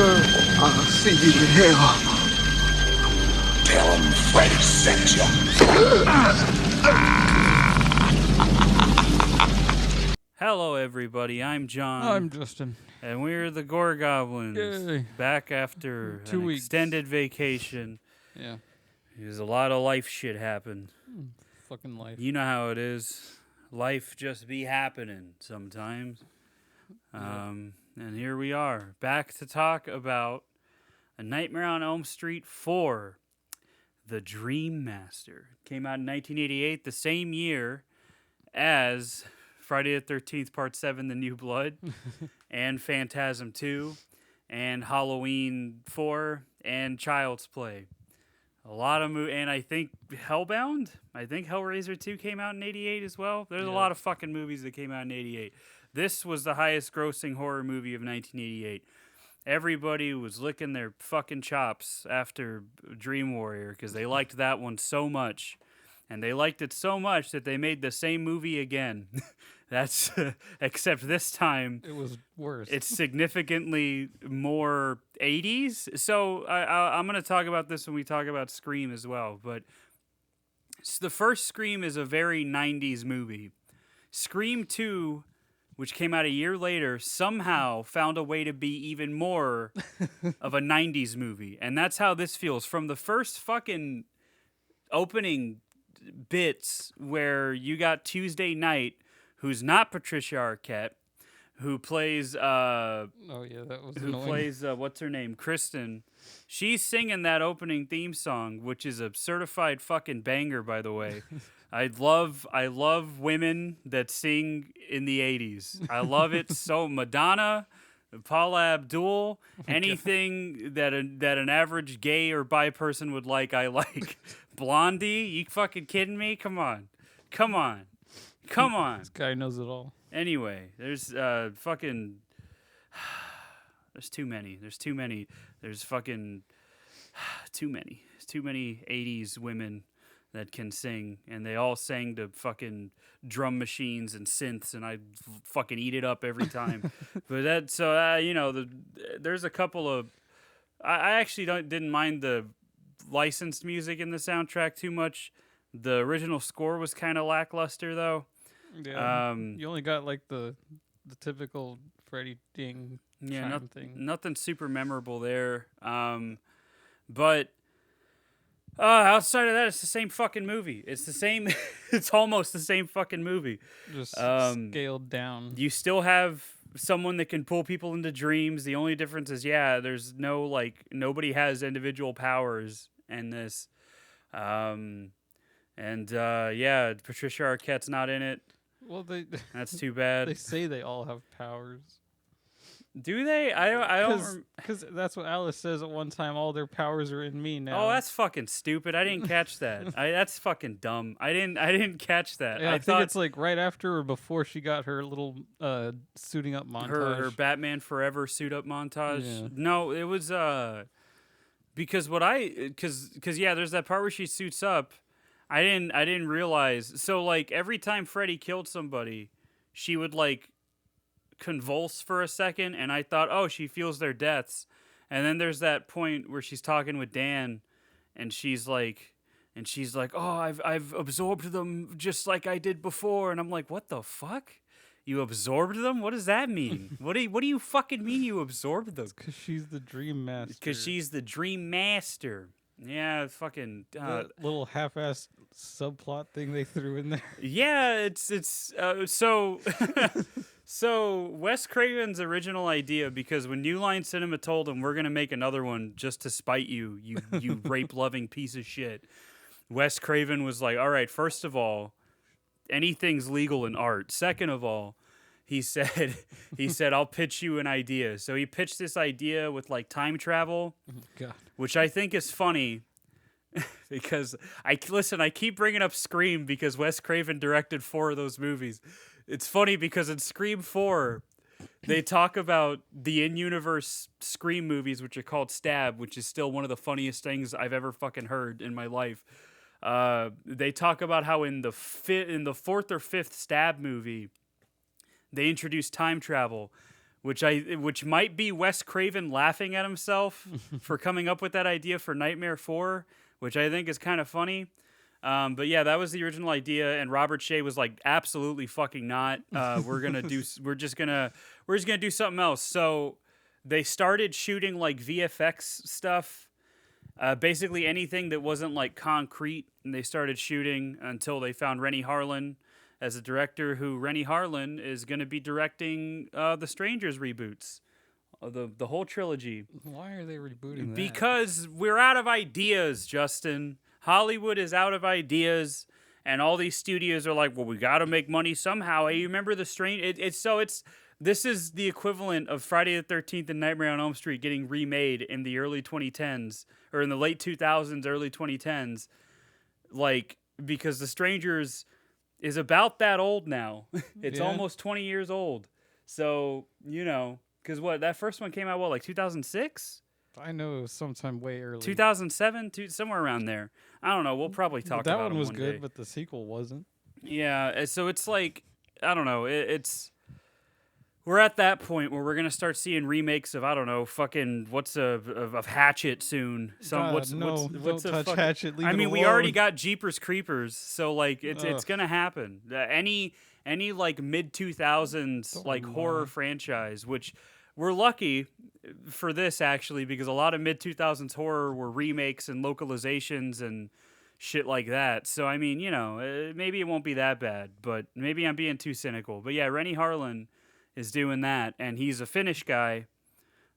I'll see you in hell. Tell him Freddy sent you. Hello, everybody. I'm John. I'm Justin. And we're the Gore Goblins. Yay. Back after 2 an weeks. extended vacation. Yeah. There's a lot of life shit happened. Fucking life. You know how it is. Life just be happening sometimes. And here we are, back to talk about A Nightmare on Elm Street 4, The Dream Master. Came out in 1988, the same year as Friday the 13th, Part 7, The New Blood, and Phantasm 2, and Halloween 4, and Child's Play. A lot of and I think Hellbound? I think Hellraiser 2 came out in 88 as well. There's a lot of fucking movies that came out in 88. This was the highest grossing horror movie of 1988. Everybody was licking their fucking chops after Dream Warrior because they liked that one so much. And they liked it so much that they made the same movie again. That's except this time It was worse. it's significantly more 80s. So I'm going to talk about this when we talk about Scream as well. But the first Scream is a very 90s movie. Scream 2, which came out a year later, somehow found a way to be even more of a 90s movie. And that's how this feels. From the first fucking opening bits where you got Tuesday Night, who's not Patricia Arquette, who plays oh yeah, that was annoying. plays what's her name, Kristen. She's singing that opening theme song, which is a certified fucking banger, by the way. I love women that sing in the 80s. I love it so. Madonna, Paula Abdul, anything that an average gay or bi person would like, I like. Blondie, you fucking kidding me? Come on. This guy knows it all. Anyway, there's fucking there's too many. There's fucking too many. There's too many 80s women that can sing, and they all sang to fucking drum machines and synths, and I fucking eat it up every time. But that, so there's a couple of. I actually didn't mind the licensed music in the soundtrack too much. The original score was kind of lackluster, though. Yeah. You only got like the typical Freddy ding chime thing. Nothing super memorable there. But outside of that, it's the same fucking movie. It's the same. It's almost the same fucking movie. Just scaled down. You still have someone that can pull people into dreams. The only difference is, there's nobody has individual powers in this. Patricia Arquette's not in it. Well, That's too bad. they say they all have powers. Do they? I don't. Because that's what Alice says at one time. All their powers are in me now. Oh, that's fucking stupid. I didn't catch that. That's fucking dumb. I didn't catch that. Yeah, I thought think it's like right after or before she got her little suiting up montage. her Batman Forever suit up montage. Yeah. No, it was because there's that part where she suits up. I didn't realize. So like every time Freddy killed somebody, she would like convulse for a second, and I thought, oh, she feels their deaths. And then there's that point where she's talking with Dan, and she's like, oh, I've absorbed them just like I did before. And I'm like, what the fuck? You absorbed them? What does that mean? What do you fucking mean you absorbed them? Because she's the Dream Master. Because she's the Dream Master. Yeah, fucking that little half-assed subplot thing they threw in there. Yeah, it's so so Wes Craven's original idea, because when New Line Cinema told him we're gonna make another one just to spite you rape-loving piece of shit, Wes Craven was like, all right, first of all, anything's legal in art. Second of all, he said I'll pitch you an idea. So he pitched this idea with like time travel. God. Which I think is funny because I keep bringing up Scream because Wes Craven directed 4 of those movies. It's funny because in Scream 4, they talk about the in-universe Scream movies, which are called Stab, which is still one of the funniest things I've ever fucking heard in my life. They talk about how in the 4th or 5th Stab movie, they introduced time travel, which might be Wes Craven laughing at himself for coming up with that idea for Nightmare 4, which I think is kind of funny. But yeah, that was the original idea, and Robert Shea was like, absolutely fucking not. We're just gonna do something else. So they started shooting like VFX stuff, basically anything that wasn't like concrete, and they started shooting until they found Rennie Harlin as a director. Who Rennie Harlin is going to be directing the Strangers reboots, the whole trilogy. Why are they rebooting that? Because we're out of ideas, Justin. Hollywood is out of ideas, and all these studios are like, well, we got to make money somehow. Hey, you remember the This is the equivalent of Friday the 13th and Nightmare on Elm Street getting remade in the early 2010s, or in the late 2000s, early 2010s. Like, because The Strangers is about that old now. It's almost 20 years old. So, because that first one came out, like 2006? I know it was sometime way early. 2007? Somewhere around there. I don't know. We'll probably talk about it that one was one good, day. but the sequel wasn't. Yeah, so it's like, I don't know. We're at that point where we're gonna start seeing remakes of, I don't know, fucking of Hatchet soon. Don't touch Hatchet. Leave it we alone. already got Jeepers Creepers, so like it's gonna happen. Any like mid 2000s like horror franchise, which we're lucky for this actually, because a lot of mid 2000s horror were remakes and localizations and shit like that. So I mean, maybe it won't be that bad, but maybe I'm being too cynical. But yeah, Rennie Harlin is doing that, and he's a Finnish guy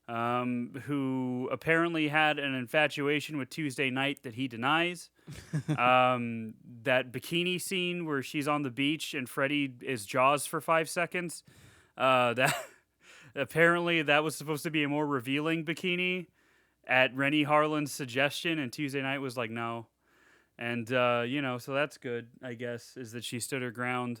who apparently had an infatuation with Tuesday Night that he denies. That bikini scene where she's on the beach and Freddy is Jaws for 5 seconds, that apparently that was supposed to be a more revealing bikini at Rennie Harlin's suggestion, and Tuesday Night was like, no. And, so that's good, I guess, is that she stood her ground.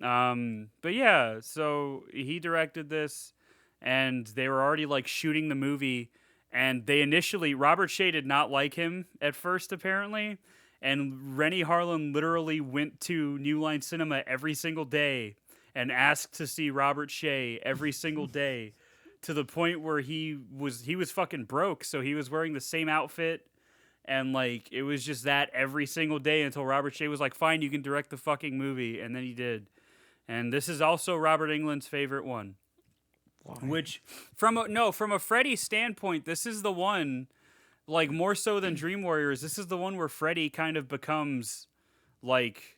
But yeah, so he directed this, and they were already like shooting the movie, and Robert Shea did not like him at first, apparently, and Rennie Harlin literally went to New Line Cinema every single day and asked to see Robert Shea every single day, to the point where he was fucking broke, so he was wearing the same outfit, and like it was just that every single day until Robert Shea was like, fine, you can direct the fucking movie, and then he did. And this is also Robert Englund's favorite one. Why? Which, from a Freddy standpoint, this is the one, like more so than Dream Warriors, this is the one where Freddy kind of becomes like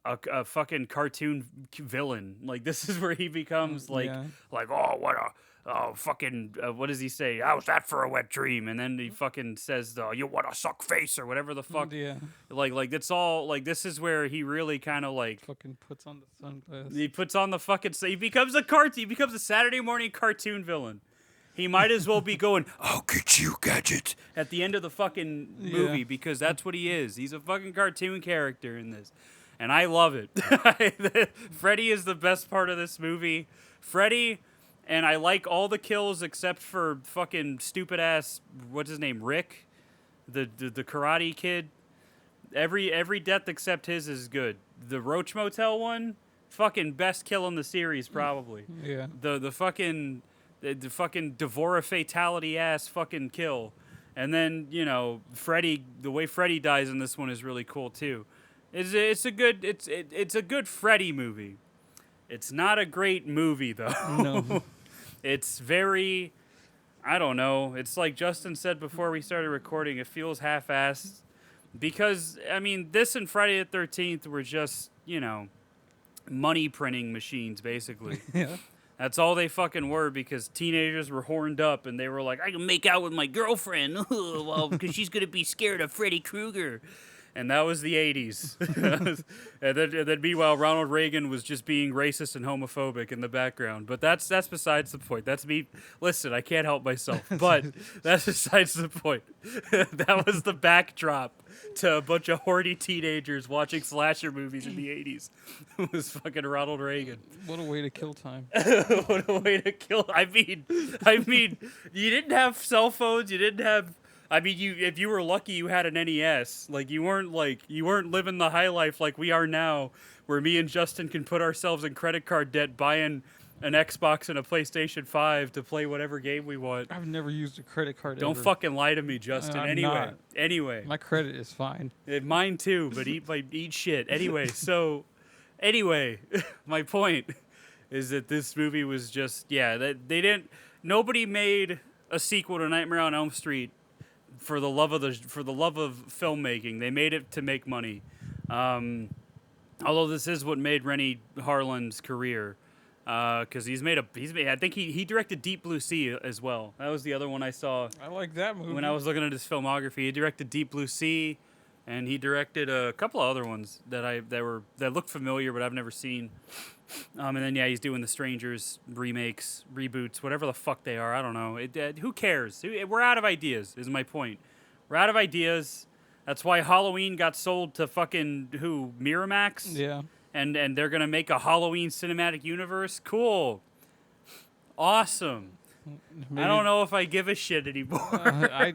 a fucking cartoon villain. Like this is where he becomes what does he say? How's that for a wet dream? And then he fucking says, you want a suck face or whatever the fuck. Yeah. Like that's all, like this is where he really kind of like fucking puts on the sunglasses. He puts on the fucking, he becomes a Saturday morning cartoon villain. He might as well be going, "I'll get you, Gadget," at the end of the fucking movie, because that's what he is. He's a fucking cartoon character in this. And I love it. Freddy is the best part of this movie. Freddy, and I like all the kills except for fucking stupid ass, what's his name, Rick, the karate kid. Every death except his is good. The Roach Motel one, fucking best kill in the series probably. Yeah. The fucking Devora fatality ass fucking kill. And then, Freddy, the way Freddy dies in this one is really cool too. It's a good Freddy movie. It's not a great movie though. No. It's very, I don't know. It's like Justin said before we started recording. It feels half-assed because this and Friday the 13th were just money printing machines basically. Yeah. That's all they fucking were, because teenagers were horned up and they were like, I can make out with my girlfriend, well, because she's gonna be scared of Freddy Krueger. And that was the 80s. and then meanwhile, Ronald Reagan was just being racist and homophobic in the background. But that's besides the point. That's me. Listen, I can't help myself. But that's besides the point. That was the backdrop to a bunch of horny teenagers watching slasher movies in the 80s. It was fucking Ronald Reagan. What a way to kill time. What a way to kill. I mean, you didn't have cell phones. You didn't have... if you were lucky, you had an NES. Like you weren't living the high life like we are now, where me and Justin can put ourselves in credit card debt buying an Xbox and a PlayStation 5 to play whatever game we want. I've never used a credit card. Don't ever. fucking lie to me, Justin. I'm Anyway, not. anyway. My credit is fine. Mine too, but eat shit. Anyway, anyway, my point is that this movie was just nobody made a sequel to Nightmare on Elm Street for the love of filmmaking. They made it to make money. Although this is what made Rennie Harlin's career, because I think he directed Deep Blue Sea as well. That was the other one I saw. I like that movie. When I was looking at his filmography, he directed Deep Blue Sea, and he directed a couple of other ones that looked familiar, but I've never seen. And then he's doing the Strangers remakes, reboots, whatever the fuck they are. I don't know. Who cares? We're out of ideas. Is my point. We're out of ideas. That's why Halloween got sold to fucking Miramax. Yeah. And they're gonna make a Halloween cinematic universe. Cool. Awesome. Maybe, I don't know if I give a shit anymore. I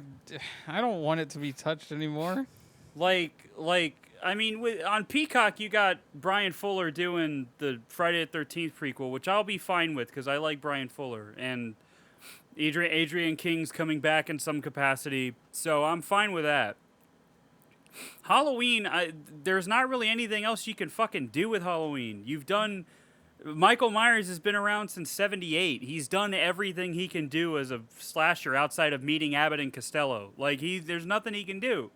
don't want it to be touched anymore. On Peacock, you got Brian Fuller doing the Friday the 13th prequel, which I'll be fine with because I like Brian Fuller. And Adrian King's coming back in some capacity, so I'm fine with that. Halloween, there's not really anything else you can fucking do with Halloween. Michael Myers has been around since 1978. He's done everything he can do as a slasher outside of meeting Abbott and Costello. There's nothing he can do.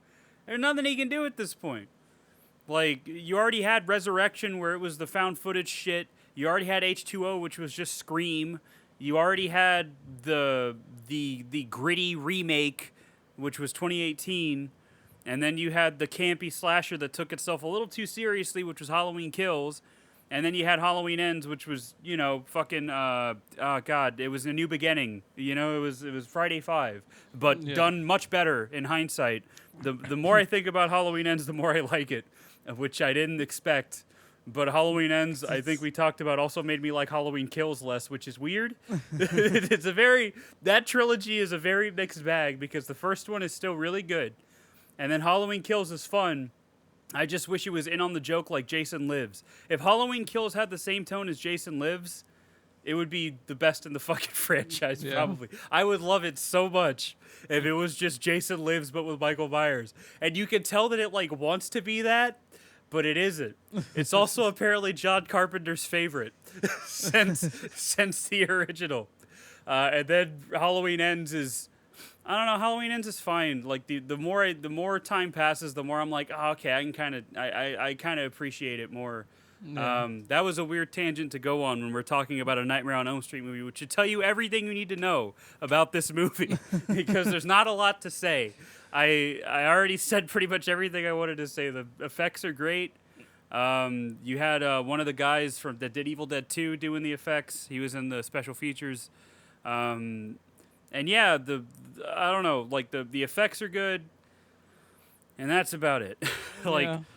There's nothing he can do at this point. You already had Resurrection, where it was the found footage shit. You already had H2O, which was just Scream. You already had the gritty remake, which was 2018. And then you had the campy slasher that took itself a little too seriously, which was Halloween Kills. And then you had Halloween Ends, which was, it was a new beginning. It was Friday 5, but done much better in hindsight. The more I think about Halloween Ends, the more I like it, which I didn't expect. But Halloween Ends, I think we talked about, also made me like Halloween Kills less, which is weird. That trilogy is a very mixed bag because the first one is still really good. And then Halloween Kills is fun. I just wish it was in on the joke like Jason Lives. If Halloween Kills had the same tone as Jason Lives, it would be the best in the fucking franchise, probably. I would love it so much if it was just Jason Lives but with Michael Myers. And you can tell that it wants to be that, but it isn't. It's also apparently John Carpenter's favorite since the original. And then Halloween Ends is... I don't know. Halloween Ends is fine. The more time passes, the more I'm like, oh, okay, I kind of appreciate it more. Yeah. That was a weird tangent to go on when we're talking about a Nightmare on Elm Street movie, which should tell you everything you need to know about this movie because there's not a lot to say. I already said pretty much everything I wanted to say. The effects are great. You had one of the guys that did Evil Dead 2 doing the effects. He was in the special features. And yeah, I don't know, the effects are good, and that's about it.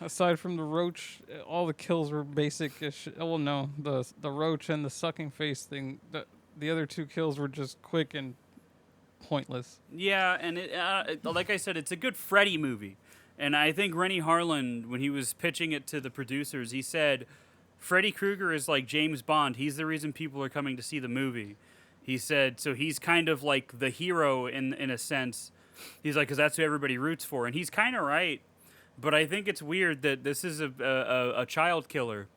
Aside from the roach, all the kills were basic. Well, no, the roach and the sucking face thing. The other two kills were just quick and pointless. Yeah, and like I said, it's a good Freddy movie, and I think Rennie Harlin, when he was pitching it to the producers, he said, Freddy Krueger is like James Bond. He's the reason people are coming to see the movie. He said, so he's kind of like the hero in a sense. He's like, because that's who everybody roots for. And he's kind of right. But I think it's weird that this is a child killer.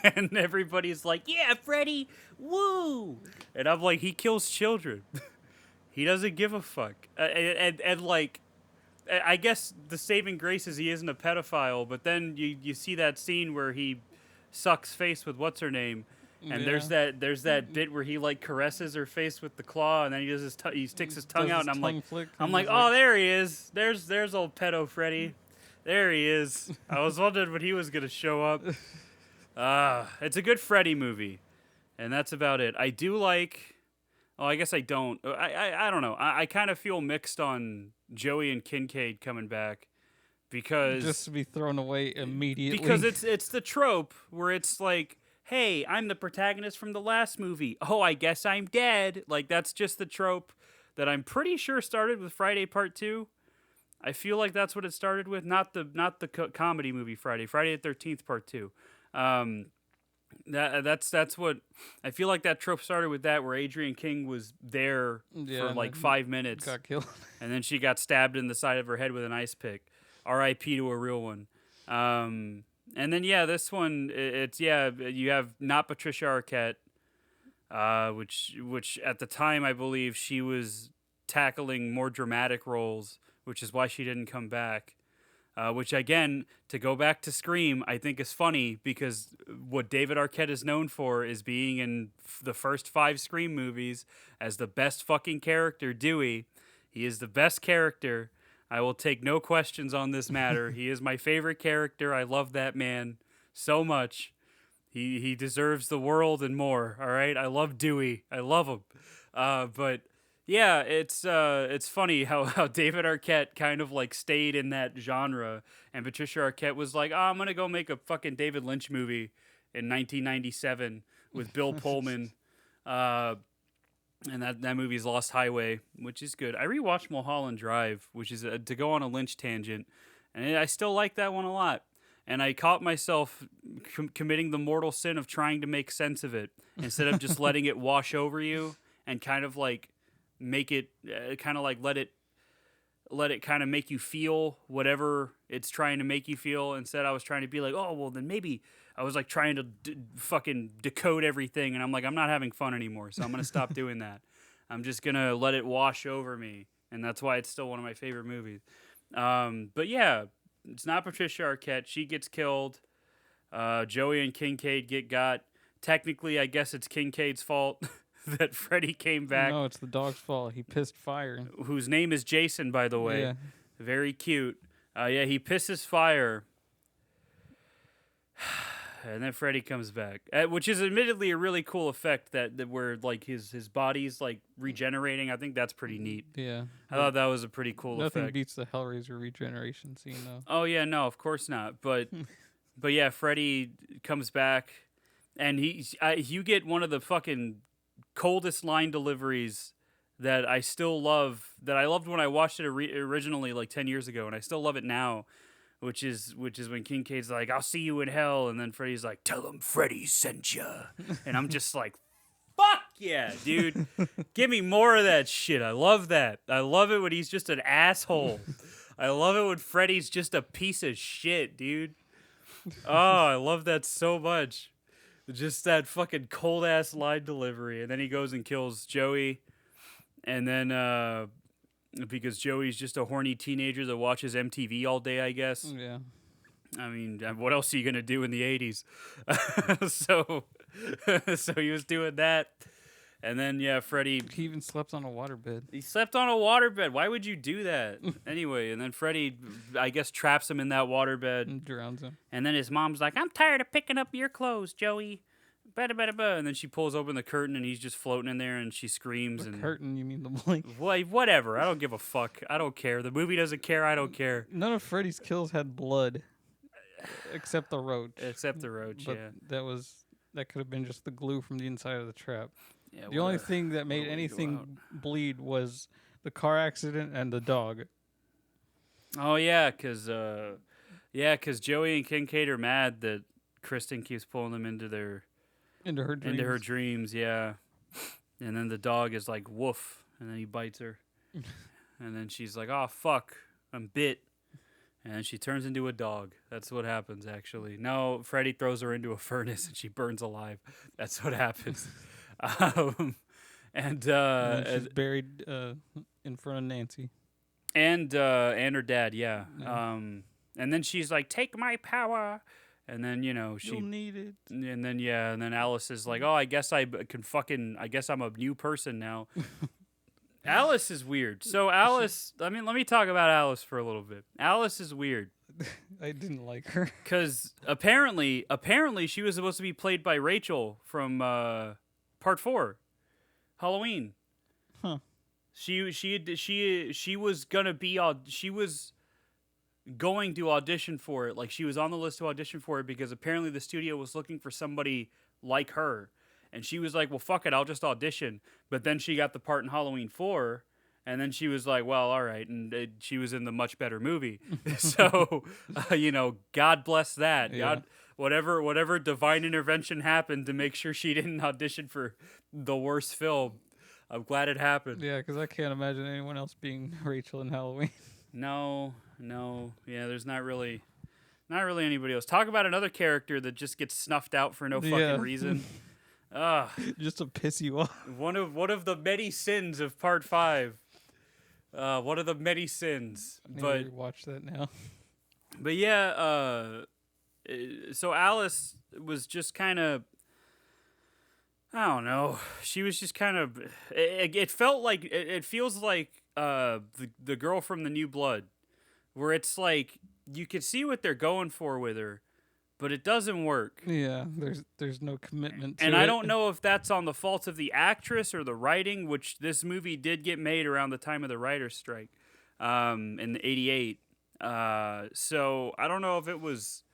And everybody's like, yeah, Freddy, woo. And I'm like, he kills children. He doesn't give a fuck. And I guess the saving grace is he isn't a pedophile. But then you see that scene where he sucks face with what's-her-name. And there's that bit where he caresses her face with the claw, and then he does he sticks his tongue out, and I'm like, oh, there he is. There's old pedo Freddy. There he is. I was wondering when he was gonna show up. It's a good Freddy movie, and that's about it. I do like. Oh, I guess I don't. I don't know. I kind of feel mixed on Joey and Kincaid coming back because just to be thrown away immediately. Because it's the trope where it's like, hey, I'm the protagonist from the last movie. Oh, I guess I'm dead. That's just the trope that I'm pretty sure started with Friday Part 2. I feel like that's what it started with, not the comedy movie Friday the 13th Part 2. That's what I feel like that trope started with that, where Adrienne King was there for and like then 5 minutes, got killed. and then she got stabbed in the side of her head with an ice pick. R.I.P. to a real one. And then this one, it's you have not Patricia Arquette, which at the time I believe she was tackling more dramatic roles, which is why she didn't come back. Which again, to go back to Scream, I think is funny because what David Arquette is known for is being in the first 5 Scream movies as the best fucking character, Dewey. He is the best character. I will take no questions on this matter. He is my favorite character. I love that man so much. He deserves the world and more. All right, I love Dewey. I love him. But yeah, it's funny how David Arquette kind of like stayed in that genre, and Patricia Arquette was like, "Oh, I'm gonna go make a fucking David Lynch movie in 1997 with Bill Pullman." And that movie's Lost Highway, which is good. I rewatched Mulholland Drive, which is to go on a Lynch tangent, and I still like that one a lot. And I caught myself committing the mortal sin of trying to make sense of it instead of just letting it wash over you and kind of like make it let it kind of make you feel whatever it's trying to make you feel. Instead, I was trying to be like, oh, well, then maybe I was like trying to fucking decode everything. And I'm like, I'm not having fun anymore. So I'm going to stop doing that. I'm just going to let it wash over me. And that's why it's still one of my favorite movies. But yeah, it's not Patricia Arquette. She gets killed. Joey and Kincaid get got. Technically, I guess it's Kincaid's fault that Freddy came back. No, it's the dog's fault. He pissed fire. Whose name is Jason, by the way. Yeah. Very cute. He pisses fire. And then Freddy comes back, which is admittedly a really cool effect that where like his body's like regenerating. I think that's pretty neat. Yeah. I thought that was a pretty cool Nothing effect. beats the Hellraiser regeneration scene, though. Oh yeah, no, of course not. But but yeah, Freddy comes back, and you get one of the fucking coldest line deliveries that I still love. That I loved when I watched it originally like 10 years ago, and I still love it now. Which is when Kincaid's like, "I'll see you in hell," and then Freddy's like, "Tell him Freddy sent you," and I'm just like, "Fuck yeah, dude! Give me more of that shit." I love that. I love it when he's just an asshole. I love it when Freddy's just a piece of shit, dude. Oh, I love that so much. Just that fucking cold ass line delivery, and then he goes and kills Joey, and then because Joey's just a horny teenager that watches MTV all day, I guess. Yeah. I mean, what else are you gonna do in the 80s? So he was doing that, and then Freddy. He even slept on a waterbed. He slept on a waterbed. Why would you do that? Anyway, and then Freddy, I guess, traps him in that waterbed And drowns him. And then his mom's like, "I'm tired of picking up your clothes, Joey." And then she pulls open the curtain, and he's just floating in there, and she screams. The and curtain, you mean the blanket? Whatever. I don't give a fuck. I don't care. The movie doesn't care. I don't care. None of Freddy's kills had blood, except the roach. Except the roach, But yeah. that could have been just the glue from the inside of the trap. Yeah, The only thing that made anything bleed was the car accident and the dog. Oh, yeah, because Joey and Kincaid are mad that Kristen keeps pulling them into Into her dreams, yeah. And then the dog is like, woof, and then he bites her. And then she's like, "Oh, fuck, I'm bit." And then she turns into a dog. That's what happens, actually. No, Freddy throws her into a furnace, and she burns alive. That's what happens. And she's buried in front of Nancy. And her dad, yeah. And then she's like, "Take my power." And then, You'll she need it. and then Alice is like, "Oh, I guess I guess I'm a new person now." Alice is weird. So Alice, let me talk about Alice for a little bit. Alice is weird. I didn't like her. Cuz apparently she was supposed to be played by Rachel from Part 4, Halloween. Huh. She was going to audition for it. Like, she was on the list to audition for it because apparently the studio was looking for somebody like her. And she was like, "Well, fuck it, I'll just audition." But then she got the part in Halloween 4, and then she was like, "Well, all right." And she was in the much better movie. So, God bless that. Yeah. God, whatever divine intervention happened to make sure she didn't audition for the worst film. I'm glad it happened. Yeah, because I can't imagine anyone else being Rachel in Halloween. No. Yeah, there's not really anybody else. Talk about another character that just gets snuffed out for no fucking reason. Just to piss you off. One of the many sins of part 5. One of the many sins. But watch that now. But yeah, so Alice was just kind of, I don't know. She was just kind of. It felt like it feels like the girl from the New Blood, where it's like you could see what they're going for with her, but it doesn't work. Yeah, there's no commitment to and it. I don't know if that's on the fault of the actress or the writing, which this movie did get made around the time of the writer's strike, in '88. So I don't know if it was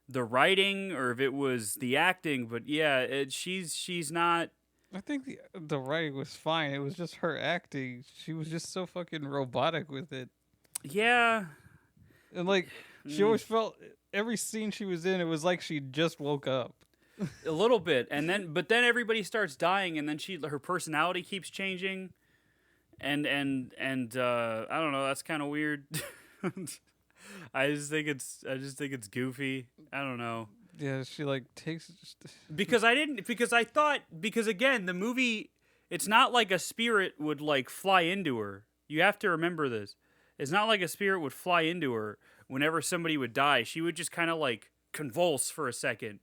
the writing or if it was the acting, but yeah, she's not. I think the writing was fine. It was just her acting. She was just so fucking robotic with it. Yeah. And like she always felt every scene she was in, it was like she just woke up. A little bit, but then everybody starts dying, and then her personality keeps changing, and I don't know. That's kind of weird. I just think it's goofy. I don't know. Yeah, she like takes because again, the movie, it's not like a spirit would like fly into her. You have to remember this. It's not like a spirit would fly into her whenever somebody would die. She would just kind of like convulse for a second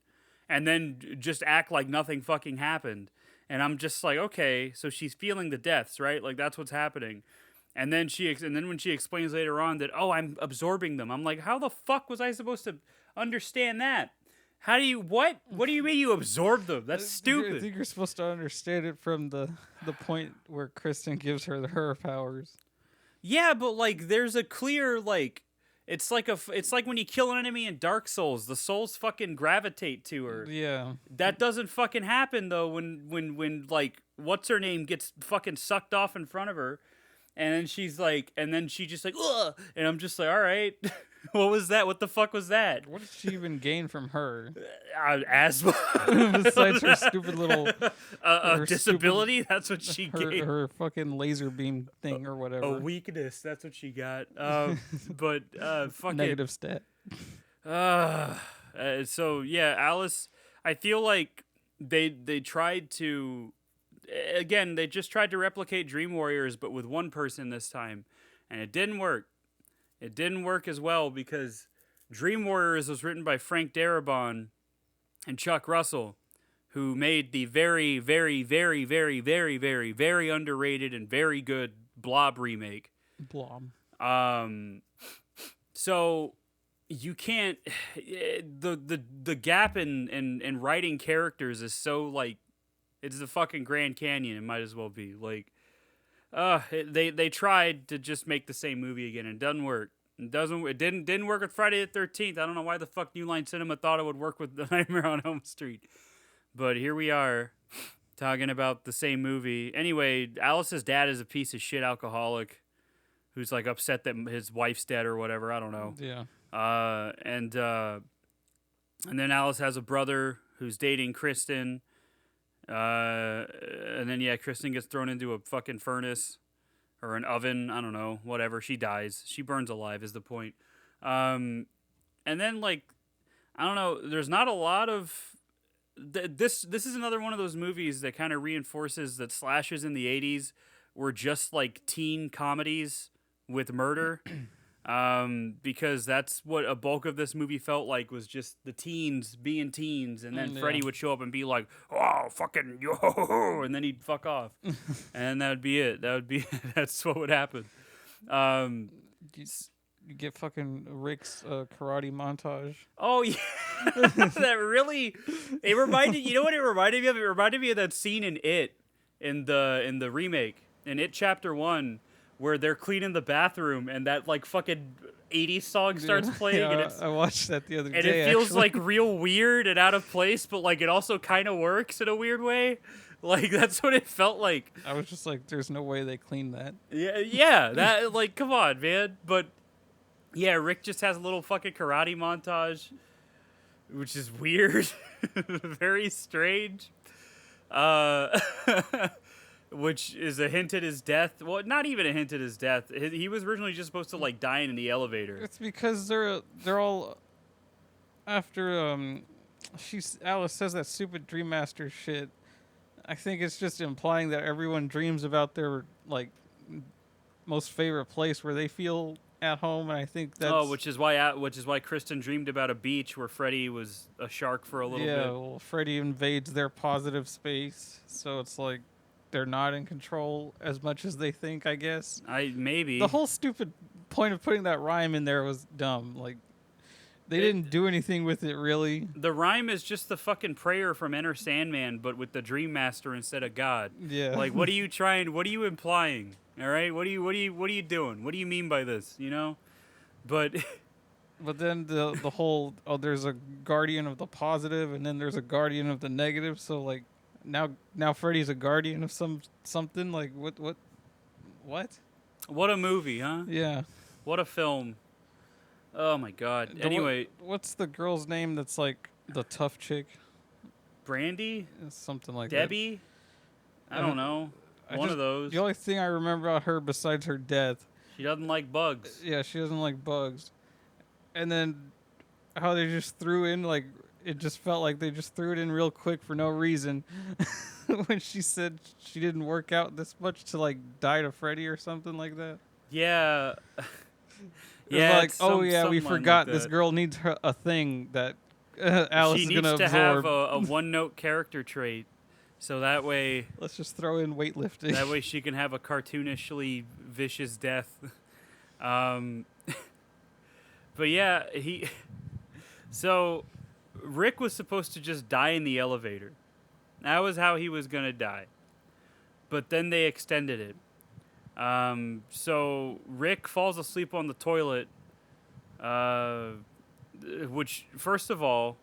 and then just act like nothing fucking happened. And I'm just like, okay, so she's feeling the deaths, right? Like that's what's happening. And then when she explains later on that, oh, I'm absorbing them. I'm like, how the fuck was I supposed to understand that? How do you, what do you mean you absorb them? That's stupid. I think you're supposed to understand it from the point where Kristen gives her powers. Yeah, but like there's a clear like it's like when you kill an enemy in Dark Souls, the souls fucking gravitate to her. Yeah. That doesn't fucking happen though when like what's her name gets fucking sucked off in front of her, and then she just like, ugh, and I'm just like, all right. What was that? What the fuck was that? What did she even gain from her? Asthma. Besides her stupid little disability, that's what she gained. Her fucking laser beam thing or whatever. A weakness, that's what she got. But fucking negative stat. So yeah, Alice. I feel like they tried to. Again, they just tried to replicate Dream Warriors, but with one person this time, and it didn't work. It didn't work as well because Dream Warriors was written by Frank Darabont and Chuck Russell, who made the very, very, very, very, very, very, very underrated and very good Blob remake. Blob. So you can't. The gap in writing characters is so like, it's the fucking Grand Canyon. It might as well be like. They tried to just make the same movie again, and it doesn't work. It didn't work with Friday the 13th. I don't know why the fuck New Line Cinema thought it would work with The Nightmare on Elm Street, but here we are talking about the same movie. Anyway, Alice's dad is a piece of shit alcoholic who's like upset that his wife's dead or whatever. I don't know. Yeah. And then Alice has a brother who's dating Kristen. And then yeah, Kristen gets thrown into a fucking furnace or an oven. I don't know, whatever. She dies. She burns alive is the point. And then like, I don't know. There's not a lot of this. This is another one of those movies that kind of reinforces that slashers in the '80s were just like teen comedies with murder. Because that's what a bulk of this movie felt like, was just the teens being teens, and then Freddy would show up and be like, "Oh, fucking yo," and then he'd fuck off, and that would be it. That's what would happen. You get fucking Rick's karate montage. Oh yeah, that really. It reminded you know what it reminded me of. It reminded me of that scene in It, in the remake, in It Chapter 1. Where they're cleaning the bathroom and that like fucking 80s song starts playing. Yeah, and it's, I watched that the other day. And it feels actually. like real weird and out of place, but like it also kind of works in a weird way. Like that's what it felt like. I was just like, there's no way they cleaned that. Yeah, that like come on, man. But yeah, Rick just has a little fucking karate montage. which is weird, very strange. Uh, which is a hint at his death. Well, not even a hint at his death. He was originally just supposed to like die in the elevator. It's because they're all after Alice says that stupid Dream Master shit. I think it's just implying that everyone dreams about their like most favorite place where they feel at home, and I think that's which is why Kristen dreamed about a beach where Freddy was a shark for a little bit. Yeah, well, Freddy invades their positive space, so it's like they're not in control as much as they think, I guess. Maybe. The whole stupid point of putting that rhyme in there was dumb. Like, they didn't do anything with it, really. The rhyme is just the fucking prayer from Enter Sandman, but with the Dream Master instead of God. Yeah. Like, what are you implying? All right? What are you doing? What do you mean by this, you know? But But then the whole, there's a guardian of the positive, and then there's a guardian of the negative, so, like, now Freddy's a guardian of something. Like, what? What a movie, huh? Yeah. What a film. Oh my god. Anyway, what's the girl's name that's like the tough chick? Brandy? Something like Debbie? that. I don't know. One of those. The only thing I remember about her besides her death. She doesn't like bugs. Yeah, she doesn't like bugs. And then how they just threw in, like, it just felt like they just threw it in real quick for no reason. When she said she didn't work out this much to, like, die to Freddy or something like that. Yeah. Yeah, like, we forgot this girl needs a thing that Alice is going to absorb. She needs to have a one-note character trait, so that way... Let's just throw in weightlifting. That way she can have a cartoonishly vicious death. But yeah, So, Rick was supposed to just die in the elevator. That was how he was going to die. But then they extended it. So Rick falls asleep on the toilet, which, first of all,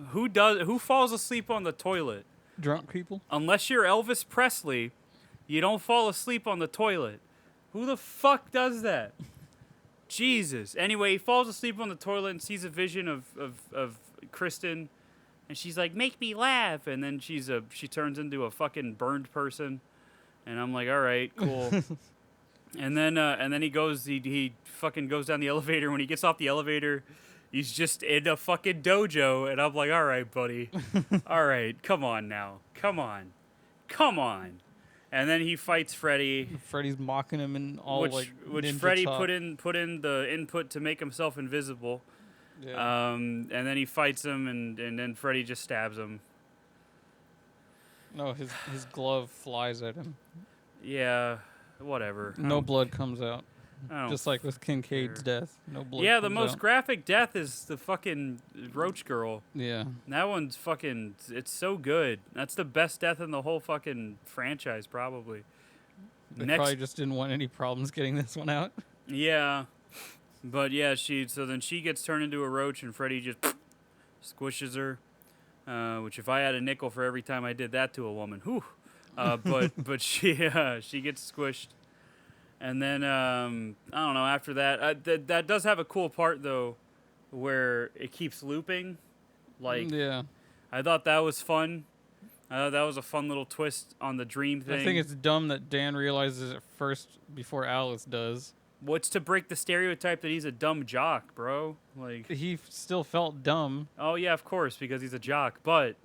who falls asleep on the toilet? Drunk people? Unless you're Elvis Presley, you don't fall asleep on the toilet. Who the fuck does that? Jesus. Anyway, he falls asleep on the toilet and sees a vision of Kristen, and she's like, "Make me laugh," and then she turns into a fucking burned person. And I'm like, all right, cool. and then he fucking goes down the elevator. When he gets off the elevator, he's just in a fucking dojo. And I'm like, all right, buddy. All right, come on now. Come on. And then he fights Freddy. Freddy's mocking him in all which Freddy put in the input to make himself invisible. Yeah. And then he fights him, and then Freddy just stabs him. No, his glove flies at him. Yeah, whatever. No blood comes out. Just like with Kincaid's death. No blood Yeah, comes the most out. graphic death is the fucking roach girl. Yeah. That one's fucking... It's so good. That's the best death in the whole fucking franchise, probably. They probably just didn't want any problems getting this one out. Yeah. But yeah, so then she gets turned into a roach, and Freddy just squishes her. Which if I had a nickel for every time I did that to a woman, whew. But she gets squished, and then I don't know. After that, that does have a cool part though, where it keeps looping. Like, yeah, I thought that was fun. That was a fun little twist on the dream thing. I think it's dumb that Dan realizes it first before Alice does. What's to break the stereotype that he's a dumb jock, bro? Like, he still felt dumb. Oh yeah, of course, because he's a jock. But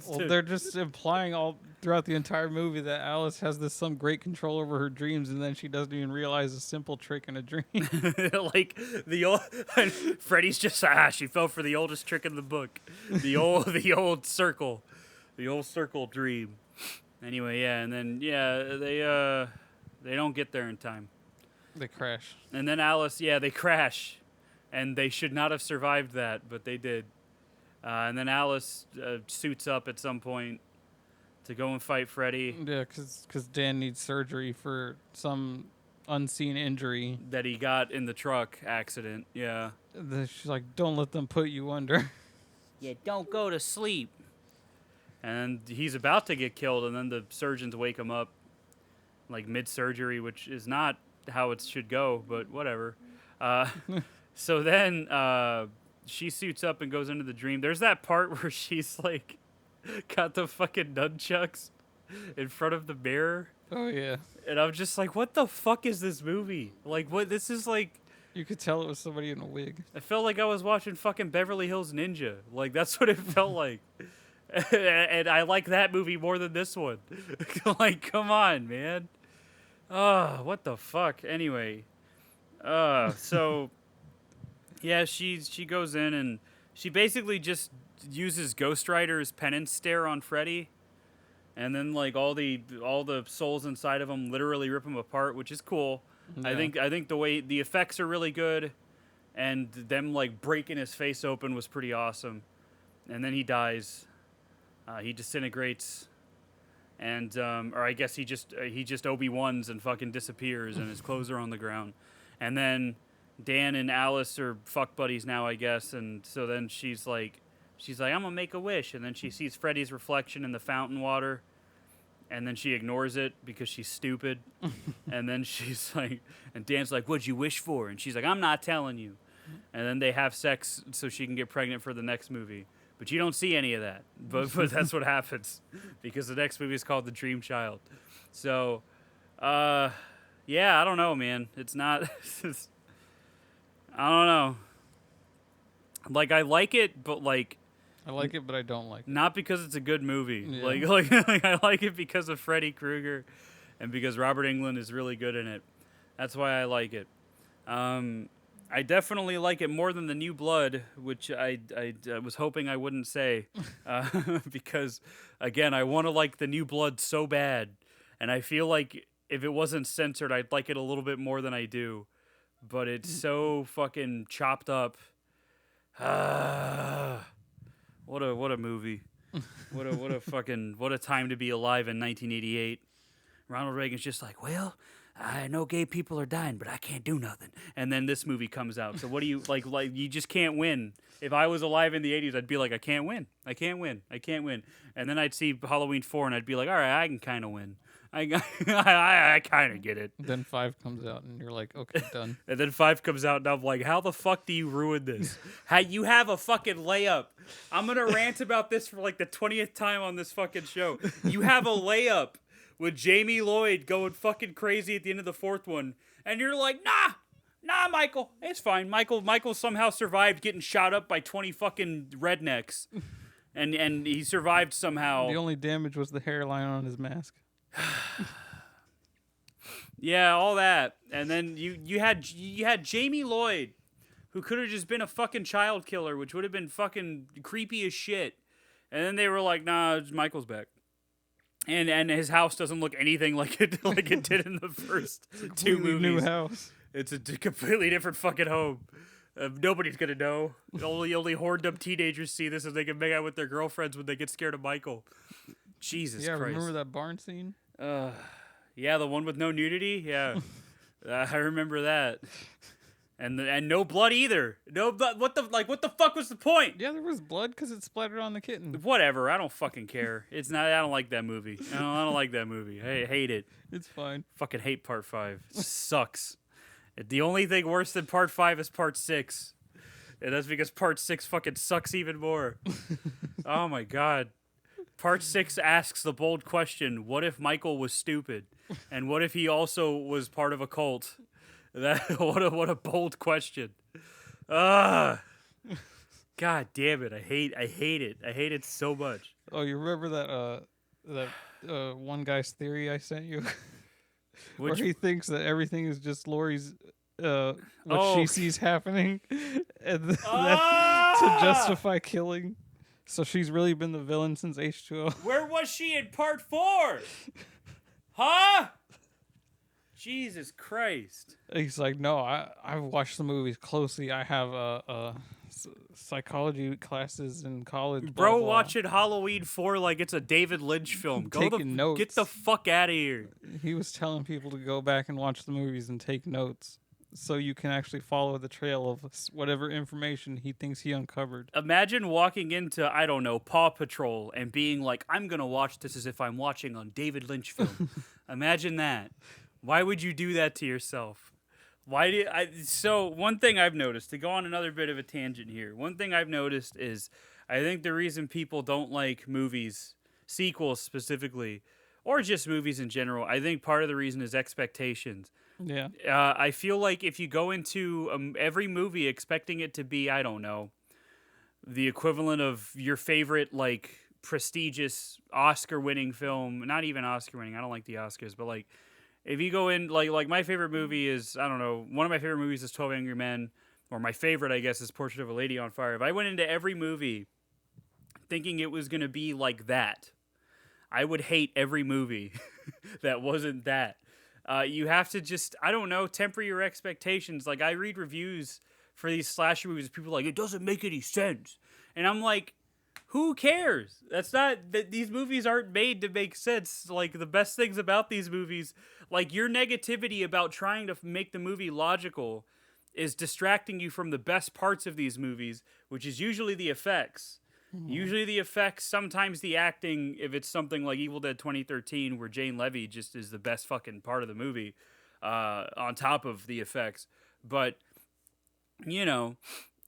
well, they're just implying all throughout the entire movie that Alice has some great control over her dreams, and then she doesn't even realize a simple trick in a dream. Like Freddy's just she fell for the oldest trick in the book, the old circle dream. Anyway, yeah, and then they don't get there in time. They crash. And then Alice, they crash. And they should not have survived that, but they did. And then Alice suits up at some point to go and fight Freddy. Yeah, because Dan needs surgery for some unseen injury that he got in the truck accident, yeah. She's like, don't let them put you under. Yeah, don't go to sleep. And he's about to get killed, and then the surgeons wake him up, like mid-surgery, which is not how it should go, but whatever. So then she suits up and goes into the dream. There's that part where she's like got the fucking nunchucks in front of the mirror. Oh yeah. And I'm just like, what the fuck is this movie? Like, what? This is like. You could tell it was somebody in a wig. I felt like I was watching fucking Beverly Hills Ninja. Like, that's what it felt like. And I like that movie more than this one. Like, come on, man. What the fuck? Anyway. So, yeah, she goes in and she basically just uses Ghost Rider's penance stare on Freddy. And then, like, all the souls inside of him literally rip him apart, which is cool. Yeah. I think the way the effects are really good, and them like breaking his face open was pretty awesome. And then he dies, he disintegrates, and or I guess he just Obi-Wans and fucking disappears, and his clothes are on the ground. And then Dan and Alice are fuck buddies now, I guess. And so then she's like, I'm gonna make a wish, and then she sees Freddy's reflection in the fountain water. And then she ignores it because she's stupid. And then she's like, and Dan's like, what'd you wish for? And she's like, I'm not telling you. And then they have sex so she can get pregnant for the next movie. But you don't see any of that. But that's what happens. Because the next movie is called The Dream Child. So, yeah, I don't know, man. It's not, I don't know. Like, I like it, but like, I like it, but I don't like it. Not because it's a good movie. Yeah. Like I like it because of Freddy Krueger and because Robert Englund is really good in it. That's why I like it. I definitely like it more than The New Blood, which I was hoping I wouldn't say. Because, again, I want to like The New Blood so bad. And I feel like if it wasn't censored, I'd like it a little bit more than I do. But it's so fucking chopped up. What a movie. What a time to be alive in 1988. Ronald Reagan's just like, well, I know gay people are dying, but I can't do nothing. And then this movie comes out. So what do you like you just can't win. If I was alive in the 80s, I'd be like, I can't win. And then I'd see Halloween 4 and I'd be like, all right, I can kind of win. I kind of get it. Then 5 comes out and you're like, okay, done. And then 5 comes out and I'm like, how the fuck do you ruin this? How you have a fucking layup. I'm going to rant about this for like the 20th time on this fucking show. You have a layup with Jamie Lloyd going fucking crazy at the end of the 4th one. And you're like, nah, Michael. It's fine. Michael somehow survived getting shot up by 20 fucking rednecks. And he survived somehow. The only damage was the hairline on his mask. Yeah, all that. And then you had Jamie Lloyd, who could have just been a fucking child killer, which would have been fucking creepy as shit. And then they were like, nah, Michael's back. And his house doesn't look anything like it did in the first 2 movies. New house. It's a completely different fucking home. Nobody's gonna know. Only horned up teenagers see this, and they can make out with their girlfriends when they get scared of Michael. Jesus Christ. Remember that barn scene? Yeah, the one with no nudity. Yeah, I remember that. And no blood either. No blood. What the fuck was the point? Yeah, there was blood because it splattered on the kitten. Whatever. I don't fucking care. It's not. I don't like that movie. I don't like that movie. I hate it. It's fine. Fucking hate Part 5. Sucks. The only thing worse than Part 5 is Part 6, and that's because Part 6 fucking sucks even more. Oh my god. Part 6 asks the bold question: what if Michael was stupid, and what if he also was part of a cult? What a bold question. God damn it! I hate it. I hate it so much. Oh, you remember that one guy's theory I sent you, where he thinks that everything is just Lori's what she sees happening, and that to justify killing. So she's really been the villain since H2O. Where was she in Part 4? Huh? Jesus Christ. He's like, no, I've watched the movies closely. I have psychology classes in college. Bro, blah, blah. watching Halloween 4 like it's a David Lynch film. Notes. Get the fuck out of here. He was telling people to go back and watch the movies and take notes, so you can actually follow the trail of whatever information he thinks he uncovered. Imagine walking into, I don't know, Paw Patrol and being like, I'm going to watch this as if I'm watching a David Lynch film. Imagine that. Why would you do that to yourself? Why do I? So one thing I've noticed, to go on another bit of a tangent here. One thing I've noticed is, I think the reason people don't like movies, sequels specifically, or just movies in general, I think part of the reason is expectations. Yeah. I feel like if you go into every movie expecting it to be, I don't know, the equivalent of your favorite like prestigious Oscar-winning film, not even Oscar-winning. I don't like the Oscars, but like if you go in like my favorite movie is, I don't know, one of my favorite movies is 12 Angry Men, or my favorite I guess is Portrait of a Lady on Fire. If I went into every movie thinking it was going to be like that, I would hate every movie that wasn't that. You have to just, I don't know, temper your expectations. Like I read reviews for these slasher movies, people are like, it doesn't make any sense. And I'm like, who cares? That's not these movies aren't made to make sense. Like the best things about these movies, like your negativity about trying to make the movie logical is distracting you from the best parts of these movies, which is usually the effects. Usually the effects, sometimes the acting, if it's something like Evil Dead 2013 where Jane Levy just is the best fucking part of the movie, on top of the effects. But you know,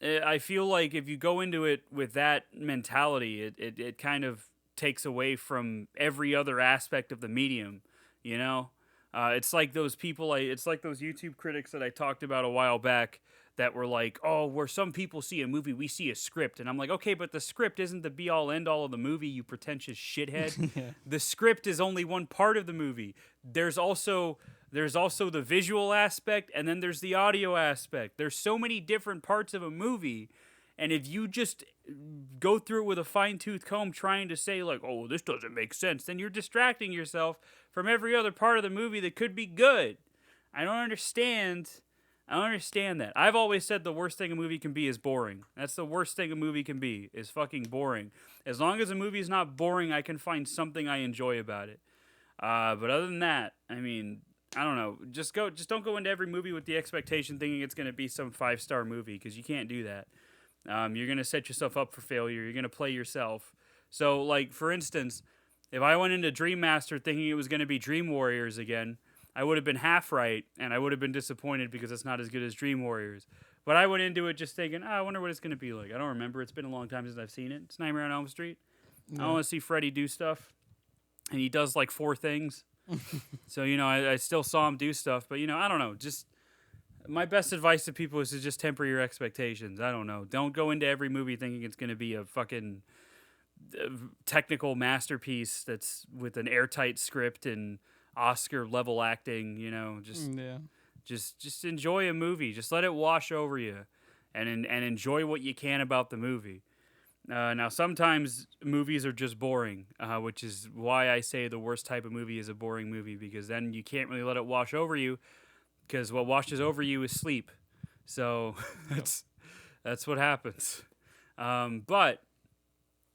I feel like if you go into it with that mentality, it kind of takes away from every other aspect of the medium, you know? It's like those people, it's like those YouTube critics that I talked about a while back that were like, oh, where some people see a movie, we see a script. And I'm like, okay, but the script isn't the be-all, end-all of the movie, you pretentious shithead. Yeah. The script is only one part of the movie. There's also the visual aspect, and then there's the audio aspect. There's so many different parts of a movie, and if you just go through it with a fine-tooth comb trying to say, like, oh, this doesn't make sense, then you're distracting yourself from every other part of the movie that could be good. I don't understand that. I've always said the worst thing a movie can be is boring. That's the worst thing a movie can be, is fucking boring. As long as a movie is not boring, I can find something I enjoy about it. But other than that, I mean, I don't know. Just don't go into every movie with the expectation thinking it's going to be some 5-star movie, because you can't do that. You're going to set yourself up for failure. You're going to play yourself. So, like, for instance, if I went into Dream Master thinking it was going to be Dream Warriors again, I would have been half right, and I would have been disappointed because it's not as good as Dream Warriors. But I went into it just thinking, I wonder what it's going to be like. I don't remember. It's been a long time since I've seen it. It's Nightmare on Elm Street. I want to see Freddy do stuff. And he does, like, 4 things. So, you know, I still saw him do stuff. But, you know, I don't know. Just my best advice to people is to just temper your expectations. I don't know. Don't go into every movie thinking it's going to be a fucking technical masterpiece that's with an airtight script and Oscar level acting, you know. Just enjoy a movie. Just let it wash over you, and enjoy what you can about the movie. Now, sometimes movies are just boring, which is why I say the worst type of movie is a boring movie, because then you can't really let it wash over you, because what washes over you is sleep. So that's what happens. But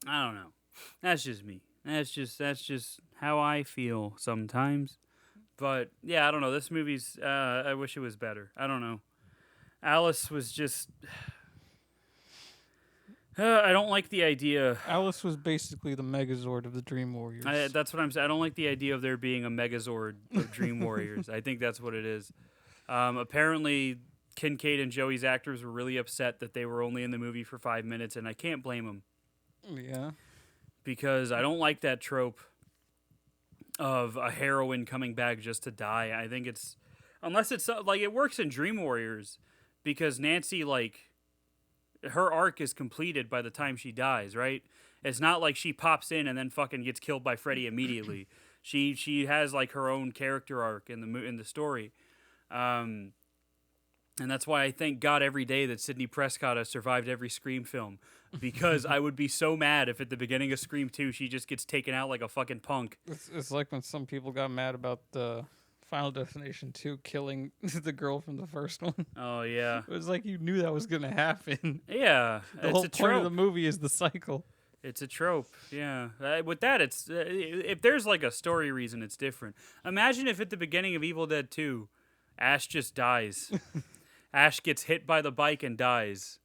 I don't know. That's just me. That's just how I feel sometimes. But yeah, I don't know. This movie's I wish it was better. I don't know. Alice was just I don't like the idea. Alice was basically the Megazord of the Dream Warriors. That's what I'm saying. I don't like the idea of there being a Megazord of Dream Warriors. I think that's what it is. Apparently, Kincaid and Joey's actors were really upset that they were only in the movie for 5 minutes, and I can't blame them. Yeah. Because I don't like that trope of a heroine coming back just to die. I think it's, unless it's like, it works in Dream Warriors, because Nancy, like, her arc is completed by the time she dies, right? It's not like she pops in and then fucking gets killed by Freddy immediately. She has like her own character arc in the story. And that's why I thank God every day that Sidney Prescott has survived every Scream film, because I would be so mad if at the beginning of Scream 2 she just gets taken out like a fucking punk. It's like when some people got mad about the Final Destination 2 killing the girl from the first one. Oh, yeah. It was like you knew that was going to happen. Yeah. The whole point of the movie is the cycle. It's a trope, yeah. With that, it's if there's like a story reason, it's different. Imagine if at the beginning of Evil Dead 2, Ash just dies. Ash gets hit by the bike and dies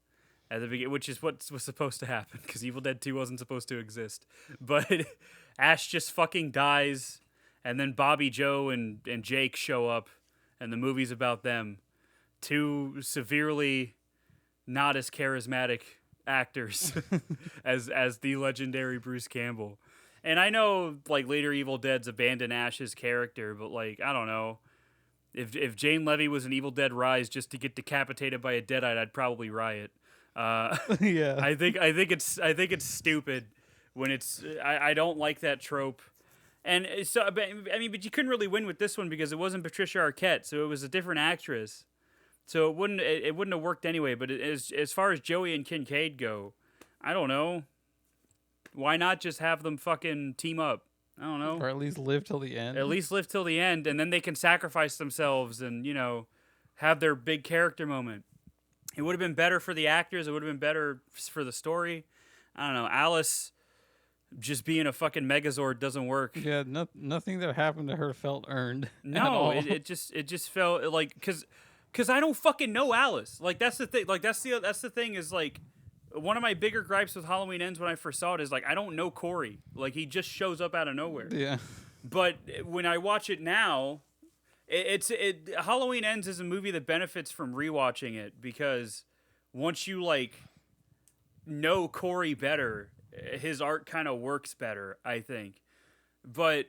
at the beginning, which is what was supposed to happen, because Evil Dead 2 wasn't supposed to exist. But Ash just fucking dies, and then Bobby, Joe, and Jake show up, and the movie's about them. two severely not as charismatic actors as the legendary Bruce Campbell. And I know, like, later Evil Dead's abandoned Ash's character, but, like, I don't know. If Jane Levy was in Evil Dead Rise just to get decapitated by a deadite, I'd probably riot. Yeah. I think it's stupid when it's. I don't like that trope. And so, but you couldn't really win with this one because it wasn't Patricia Arquette, so it was a different actress. So it wouldn't have worked anyway. But as far as Joey and Kincaid go, I don't know. Why not just have them fucking team up? I don't know. Or at least live till the end. At least live till the end, and then they can sacrifice themselves and, have their big character moment. It would have been better for the actors. It would have been better for the story. I don't know. Alice just being a fucking Megazord doesn't work. Yeah, nothing that happened to her felt earned. No, it just felt like because I don't fucking know Alice. Like, that's the thing. Like, that's the thing is, like, one of my bigger gripes with Halloween Ends when I first saw it is, like, I don't know Corey. Like, he just shows up out of nowhere. Yeah. But when I watch it now, Halloween Ends is a movie that benefits from rewatching it because once you, like, know Corey better, his art kind of works better, I think. But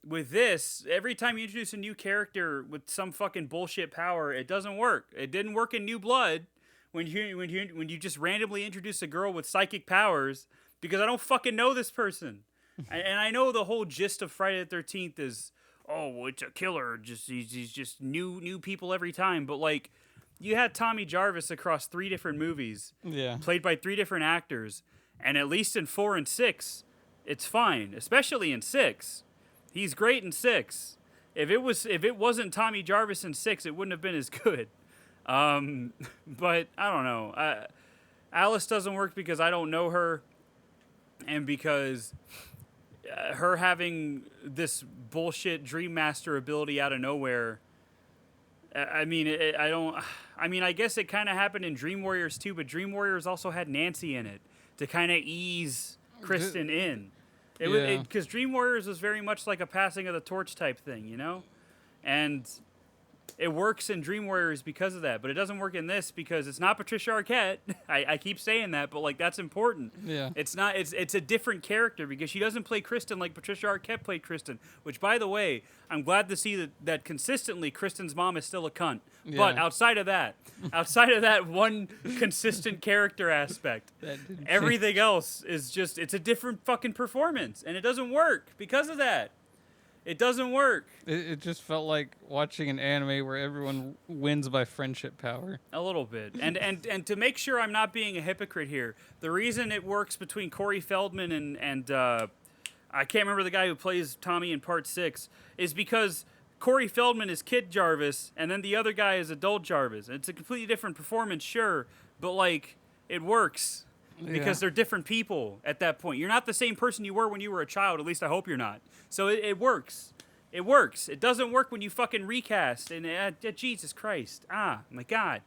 with this, every time you introduce a new character with some fucking bullshit power, it doesn't work. It didn't work in New Blood when you just randomly introduce a girl with psychic powers because I don't fucking know this person. And I know the whole gist of Friday the 13th is, oh, it's a killer. He's just new people every time. But, like, you had Tommy Jarvis across 3 different movies, played by 3 different actors, and at least in 4 and 6, it's fine. Especially in 6, he's great in 6. If it wasn't Tommy Jarvis in 6, it wouldn't have been as good. But I don't know. Alice doesn't work because I don't know her, and because her having this bullshit Dream Master ability out of nowhere. I guess it kind of happened in Dream Warriors too, but Dream Warriors also had Nancy in it to kind of ease Kristen in. Because Dream Warriors was very much like a passing of the torch type thing, and it works in Dream Warriors because of that, but it doesn't work in this because it's not Patricia Arquette. I keep saying that, but, like, that's important. Yeah. It's not. It's a different character because she doesn't play Kristen like Patricia Arquette played Kristen. Which, by the way, I'm glad to see that consistently Kristen's mom is still a cunt. Yeah. But outside of that one consistent character aspect, everything else is just, it's a different fucking performance, and it doesn't work because of that. It doesn't work. It just felt like watching an anime where everyone wins by friendship power. A little bit. And to make sure I'm not being a hypocrite here, the reason it works between Corey Feldman and I can't remember the guy who plays Tommy in Part 6, is because Corey Feldman is Kid Jarvis, and then the other guy is Adult Jarvis. It's a completely different performance, sure, but, like, it works. Because they're different people at that point. You're not the same person you were when you were a child. At least I hope you're not. So it works. It works. It doesn't work when you fucking recast. And Jesus Christ. My God.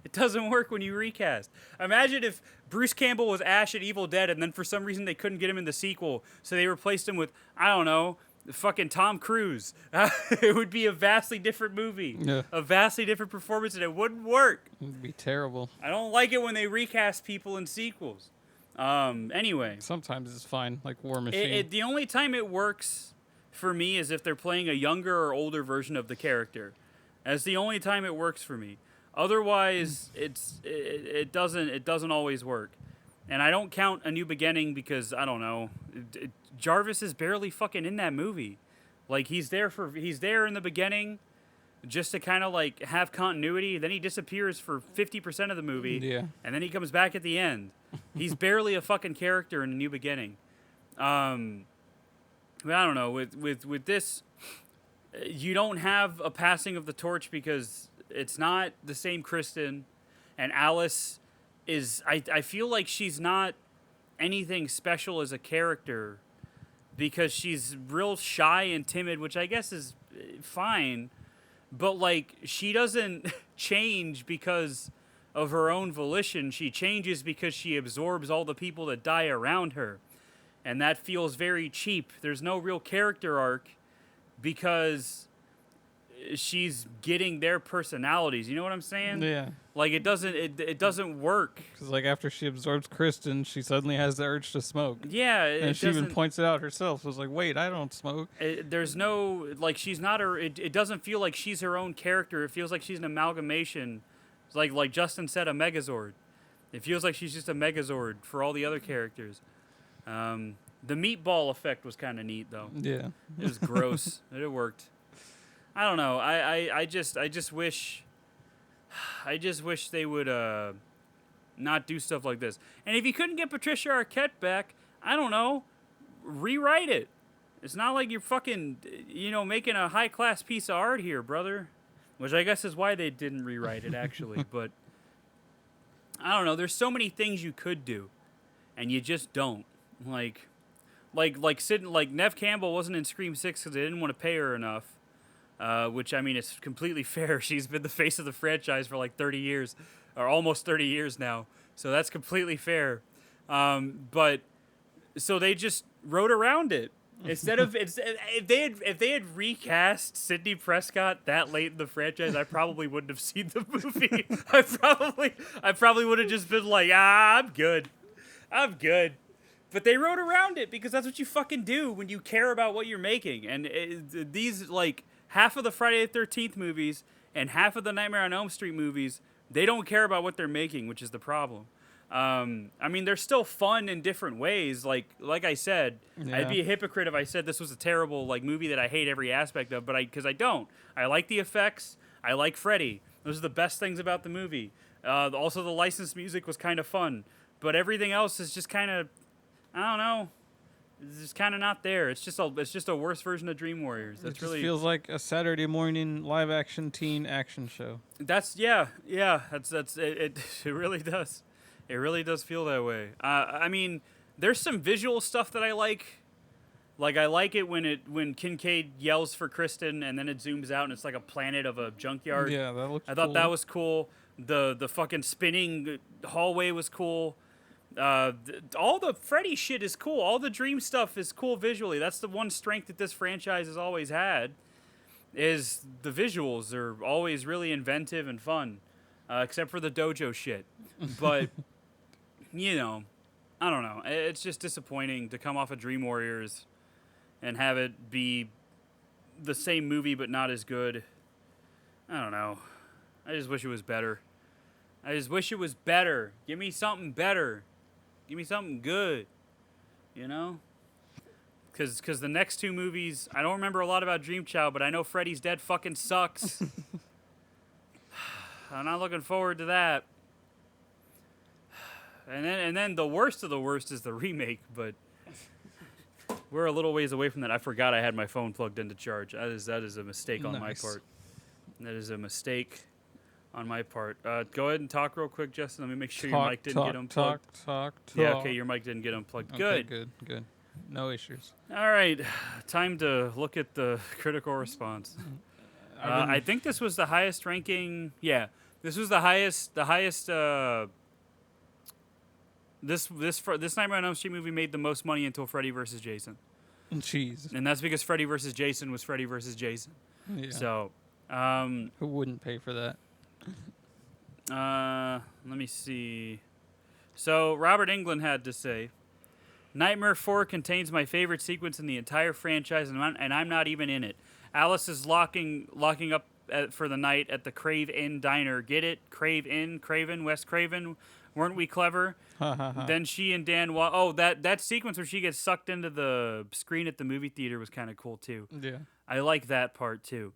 It doesn't work when you recast. Imagine if Bruce Campbell was Ash at Evil Dead and then for some reason they couldn't get him in the sequel. So they replaced him with, I don't know, fucking Tom Cruise. It would be a vastly different movie. Yeah. A vastly different performance, and it wouldn't work. It'd be terrible. I don't like it when they recast people in sequels. Anyway. Sometimes it's fine, like War Machine. The only time it works for me is if they're playing a younger or older version of the character. That's the only time it works for me. Otherwise, it doesn't always work. And I don't count A New Beginning because, I don't know, Jarvis is barely fucking in that movie. Like, he's there in the beginning just to kind of, like, have continuity. Then he disappears for 50% of the movie. Yeah. And then he comes back at the end. He's barely a fucking character in A New Beginning. But I don't know. With this, you don't have a passing of the torch because it's not the same Kristen. And Alice is... I feel like she's not anything special as a character because she's real shy and timid, which I guess is fine. But, like, she doesn't change because of her own volition. She changes because she absorbs all the people that die around her. And that feels very cheap. There's no real character arc because she's getting their personalities. You know what I'm saying? Yeah. Like it doesn't work. Because like after she absorbs Kristen, she suddenly has the urge to smoke. Yeah, And she even points it out herself. It was like, wait, I don't smoke. There's no like she's not her. It doesn't feel like she's her own character. It feels like she's an amalgamation. It's like Justin said, a Megazord. It feels like she's just a Megazord for all the other characters. The meatball effect was kind of neat though. Yeah. It was gross. It worked. I don't know. I just wish they would not do stuff like this. And if you couldn't get Patricia Arquette back, I don't know, rewrite it. It's not like you're fucking, making a high class piece of art here, brother. Which I guess is why they didn't rewrite it actually. But I don't know. There's so many things you could do, and you just don't. Like Neve Campbell wasn't in Scream 6 because they didn't want to pay her enough. Which, I mean, it's completely fair. She's been the face of the franchise for like 30 years, or almost 30 years now. So that's completely fair. But so they just wrote around it. If they had recast Sidney Prescott that late in the franchise, I probably wouldn't have seen the movie. I probably would have just been like, I'm good. But they wrote around it because that's what you fucking do when you care about what you're making. And these, like, half of the Friday the 13th movies and half of the Nightmare on Elm Street movies, they don't care about what they're making, which is the problem. I mean, they're still fun in different ways. Like I said, Yeah. I'd be a hypocrite if I said this was a terrible movie that I hate every aspect of, because I don't. I like the effects. I like Freddy. Those are the best things about the movie. Also, the licensed music was kind of fun, but everything else is just kind of, I don't know. It's just kind of not there. It's just a worse version of Dream Warriors. It just feels like a Saturday morning live action teen action show. That's yeah. That's it. It really does. It really does feel that way. I mean, there's some visual stuff that I like. Like I like it when Kincaid yells for Kristen and then it zooms out and it's like a planet of a junkyard. Yeah, that looks. I thought that was cool. The fucking spinning hallway was cool. All the Freddy shit is cool. All the Dream stuff is cool visually. That's the one strength that this franchise has always had, is the visuals are always really inventive and fun, except for the dojo shit. But, I don't know. It's just disappointing to come off of Dream Warriors and have it be the same movie but not as good. I don't know. I just wish it was better. Give me something better. Give me something good, Because the next two movies, I don't remember a lot about Dream Child, but I know Freddy's Dead fucking sucks. I'm not looking forward to that. And then the worst of the worst is the remake, but we're a little ways away from that. I forgot I had my phone plugged into charge. That is a mistake on my part. That is a mistake on my part. Go ahead and talk real quick, Justin. Let me make sure your mic didn't get unplugged. Talk. Yeah, okay, your mic didn't get unplugged. Okay, good. No issues. All right, time to look at the critical response. I think this was the highest ranking. Yeah, this was the highest. This Nightmare on Elm Street movie made the most money until Freddy vs. Jason. Jeez. And that's because Freddy vs. Jason was Freddy vs. Jason. Yeah. So, who wouldn't pay for that? let me see. So Robert Englund had to say, Nightmare 4 contains my favorite sequence in the entire franchise, and I'm not even in it. Alice is locking up for the night at the Crave Inn diner. Get it? Crave Inn, Craven, Wes Craven. Weren't we clever? Then she and Dan that sequence where she gets sucked into the screen at the movie theater was kind of cool too. Yeah. I like that part too.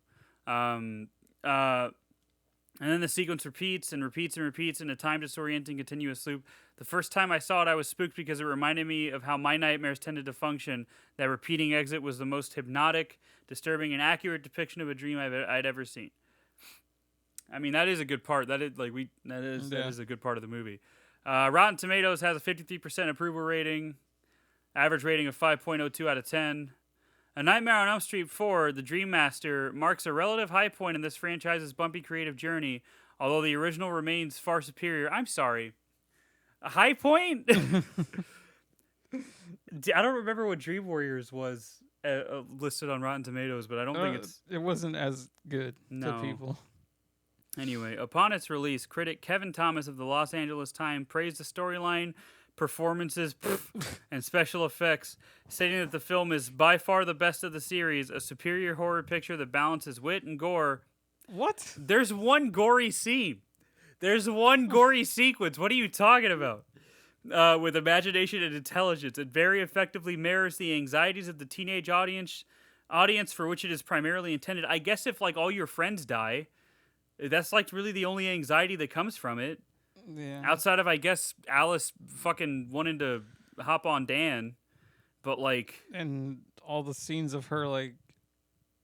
And then the sequence repeats and repeats and repeats in a time disorienting continuous loop. The first time I saw it, I was spooked because it reminded me of how my nightmares tended to function. That repeating exit was the most hypnotic, disturbing, and accurate depiction of a dream I'd ever seen. I mean, that is a good part. That is a good part of the movie. Rotten Tomatoes has a 53% approval rating, average rating of 5.02 out of 10. A Nightmare on Elm Street 4, The Dream Master, marks a relative high point in this franchise's bumpy creative journey, although the original remains far superior. I'm sorry. A high point? I don't remember what Dream Warriors was listed on Rotten Tomatoes, but I don't think it's... It wasn't as good No. to people. Anyway, upon its release, critic Kevin Thomas of the Los Angeles Times praised the storyline, performances, and special effects, stating that the film is by far the best of the series, a superior horror picture that balances wit and gore. What? There's one gory scene. There's one gory sequence. What are you talking about? With imagination and intelligence, it very effectively mirrors the anxieties of the teenage audience for which it is primarily intended. I guess if like all your friends die, that's like really the only anxiety that comes from it. Yeah. Outside of, I guess, Alice fucking wanting to hop on Dan, but like, And all the scenes of her like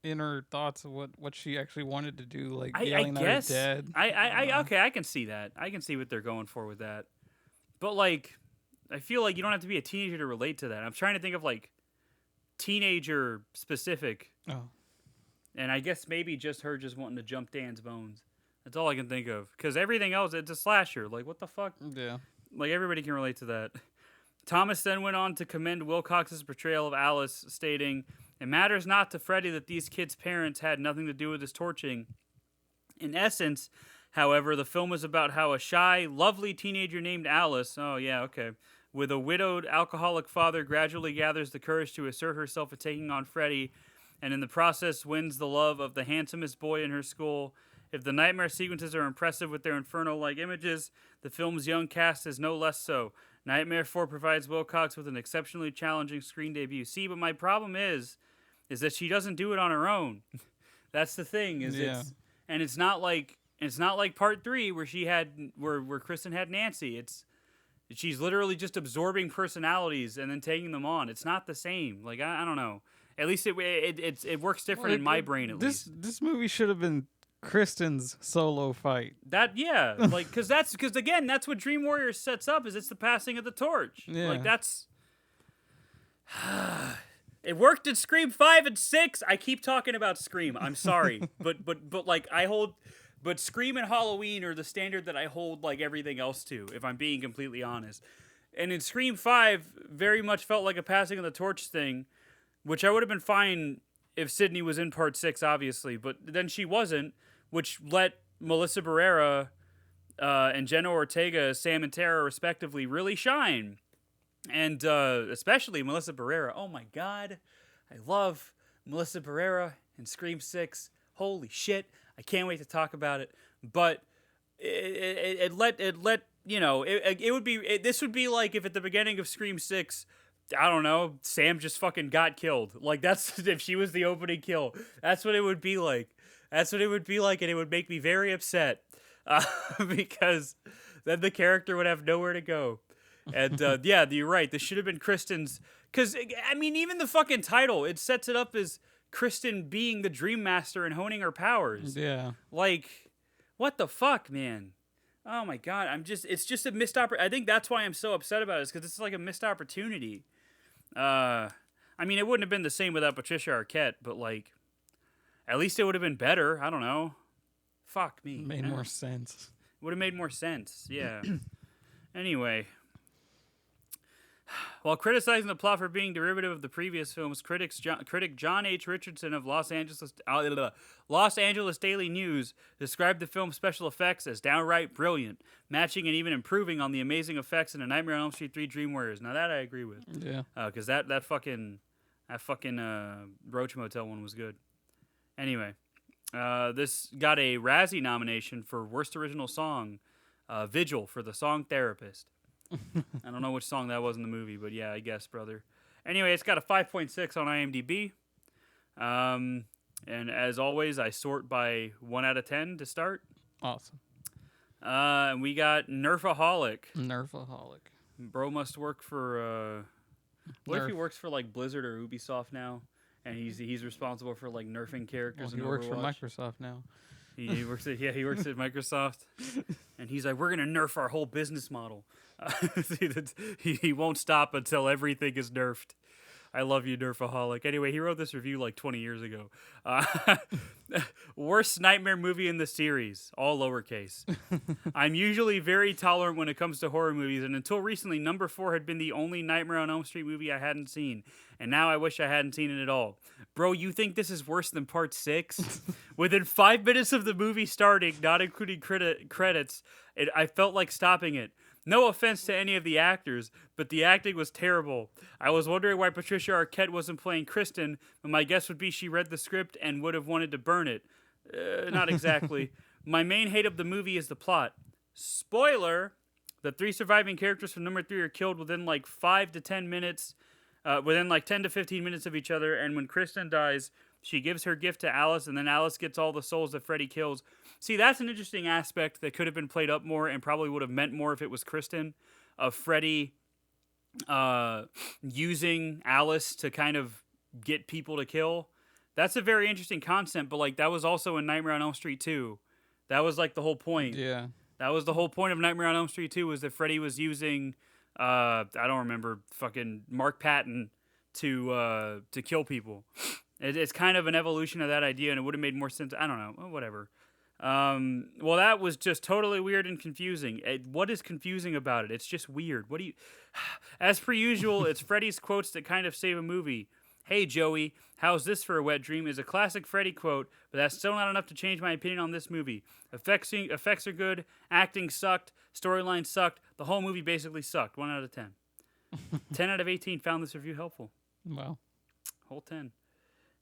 inner thoughts of what she actually wanted to do, like I yelling guess at her dad. okay, I can see that. I can see what they're going for with that. But like, I feel like you don't have to be a teenager to relate to that. I'm trying to think of like teenager specific, Oh. and I guess maybe just her just wanting to jump Dan's bones. That's all I can think of. Because everything else, it's a slasher. Like, what the fuck? Yeah. Like, everybody can relate to that. Thomas then went on to commend Wilcox's portrayal of Alice, stating, "It matters not to Freddy that these kids' parents had nothing to do with his torturing. In essence, however, the film is about how a shy, lovely teenager named Alice, with a widowed, alcoholic father gradually gathers the courage to assert herself at taking on Freddy, and in the process wins the love of the handsomest boy in her school. If the nightmare sequences are impressive with their inferno-like images, the film's young cast is no less so. Nightmare 4 provides Wilcox with an exceptionally challenging screen debut." See, but my problem is that she doesn't do it on her own. That's the thing. It's not like part 3 where she had where Kristen had Nancy. She's literally just absorbing personalities and then taking them on. It's not the same. Like I don't know. At least it works different in my brain. At least this movie should have been Kristen's solo fight. Because again, that's what Dream Warriors sets up. Is it's the passing of the torch. Yeah. Like that's. It worked in Scream 5 and 6. I keep talking about Scream. I'm sorry, but like I hold. But Scream and Halloween are the standard that I hold like everything else to, if I'm being completely honest. And in Scream 5, very much felt like a passing of the torch thing, which I would have been fine if Sydney was in part 6, obviously. But then she wasn't, which let Melissa Barrera and Jenna Ortega as Sam and Tara, respectively, really shine. And especially Melissa Barrera. Oh my God. I love Melissa Barrera in Scream 6. Holy shit. I can't wait to talk about it, but it let you know it would be this would be like if at the beginning of Scream 6, I don't know, Sam just fucking got killed. Like that's if she was the opening kill. That's what it would be like. That's what it would be like, and it would make me very upset because then the character would have nowhere to go. And yeah, you're right. This should have been Kristen's, because I mean, even the fucking title, it sets it up as Kristen being the Dream Master and honing her powers. Yeah. Like, what the fuck, man? Oh my God. It's just a missed opportunity. I think that's why I'm so upset about it, is because it's like a missed opportunity. I mean, it wouldn't have been the same without Patricia Arquette, but like, at least it would have been better. I don't know. Fuck me. Made more sense. Would have made more sense. Yeah. Anyway. While criticizing the plot for being derivative of the previous films, critic John H. Richardson of Los Angeles Daily News described the film's special effects as downright brilliant, matching and even improving on the amazing effects in A Nightmare on Elm Street 3 Dream Warriors. Now that I agree with. Yeah. Because that fucking Roach Motel one was good. Anyway, this got a Razzie nomination for Worst Original Song, Vigil for the song Therapist. I don't know which song that was in the movie, but yeah, I guess, brother. Anyway, it's got a 5.6 on IMDb. And as always, I sort by 1 out of 10 to start. Awesome. And we got Nerfaholic. Nerfaholic. Bro must work for... what if he works for like Blizzard or Ubisoft now? And he's responsible for like nerfing characters in Overwatch. He works for Microsoft now. He works at Microsoft, and he's like, we're gonna nerf our whole business model. He won't stop until everything is nerfed. I love you, Nerfaholic. Anyway, he wrote this review like 20 years ago. Worst nightmare movie in the series, all lowercase. I'm usually very tolerant when it comes to horror movies, and until recently, number 4 had been the only Nightmare on Elm Street movie I hadn't seen, and now I wish I hadn't seen it at all. Bro, you think this is worse than part 6? Within 5 minutes of the movie starting, not including credits, I felt like stopping it. No offense to any of the actors, but the acting was terrible. I was wondering why Patricia Arquette wasn't playing Kristen, but my guess would be she read the script and would have wanted to burn it. Not exactly. My main hate of the movie is the plot. Spoiler! The 3 surviving characters from number 3 are killed within like 5 to 10 minutes, within like 10 to 15 minutes of each other, and when Kristen dies, she gives her gift to Alice, and then Alice gets all the souls that Freddy kills. See, that's an interesting aspect that could have been played up more and probably would have meant more if it was Kristen, of Freddy using Alice to kind of get people to kill. That's a very interesting concept, but like that was also in Nightmare on Elm Street 2. That was like the whole point. Yeah. That was the whole point of Nightmare on Elm Street 2, was that Freddy was using, I don't remember, fucking Mark Patton to kill people. It's kind of an evolution of that idea, and it would have made more sense. I don't know. Whatever. Well, that was just totally weird and confusing. What is confusing about it? It's just weird. What do you... As per usual, it's Freddy's quotes that kind of save a movie. Hey, Joey, how's this for a wet dream? Is a classic Freddy quote, but that's still not enough to change my opinion on this movie. Effects are good. Acting sucked. Storyline sucked. The whole movie basically sucked. 1 out of 10. 10 out of 18 found this review helpful. Wow. Whole 10.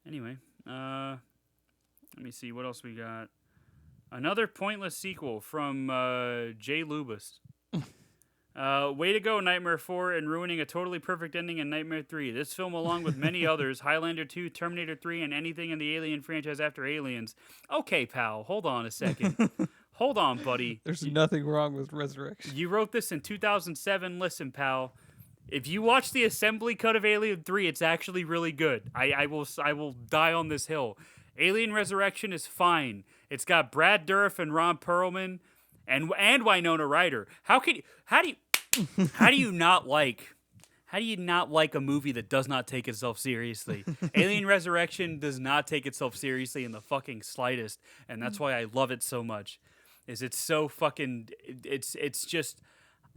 Anyway, let me see what else we got. Another pointless sequel from Jay Lubis. Way to go, Nightmare 4, and ruining a totally perfect ending in Nightmare 3. This film, along with many others, Highlander 2, Terminator 3, and anything in the Alien franchise after Aliens. Okay, pal, hold on a second. Hold on, buddy. There's nothing wrong with Resurrection. You wrote this in 2007. Listen, pal. If you watch the assembly cut of Alien 3, it's actually really good. I will die on this hill. Alien Resurrection is fine. It's got Brad Dourif and Ron Perlman and Winona Ryder. How do you not like a movie that does not take itself seriously? Alien Resurrection does not take itself seriously in the fucking slightest, and that's why I love it so much. It's so fucking it's just,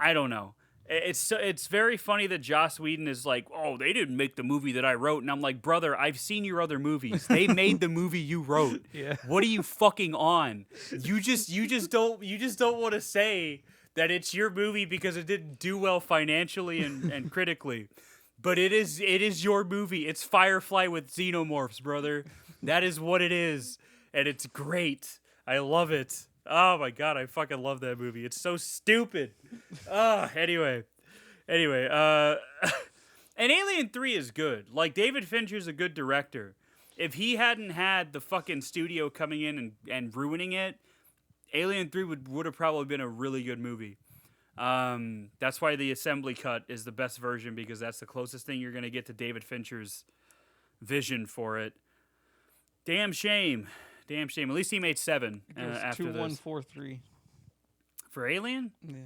I don't know. It's very funny that Joss Whedon is like, oh, they didn't make the movie that I wrote, and I'm like, brother, I've seen your other movies. They made the movie you wrote. Yeah. What are you fucking on? You just don't want to say that it's your movie because it didn't do well financially and critically. But it is your movie. It's Firefly with xenomorphs, brother. That is what it is, and it's great. I love it. Oh my god, I fucking love that movie. It's so stupid. Anyway. And Alien 3 is good. Like, David Fincher's a good director. If he hadn't had the fucking studio coming in and ruining it, Alien 3 would have probably been a really good movie. That's why the assembly cut is the best version, because that's the closest thing you're going to get to David Fincher's vision for it. Damn shame. At least he made 7 after 2143 for Alien. Yeah.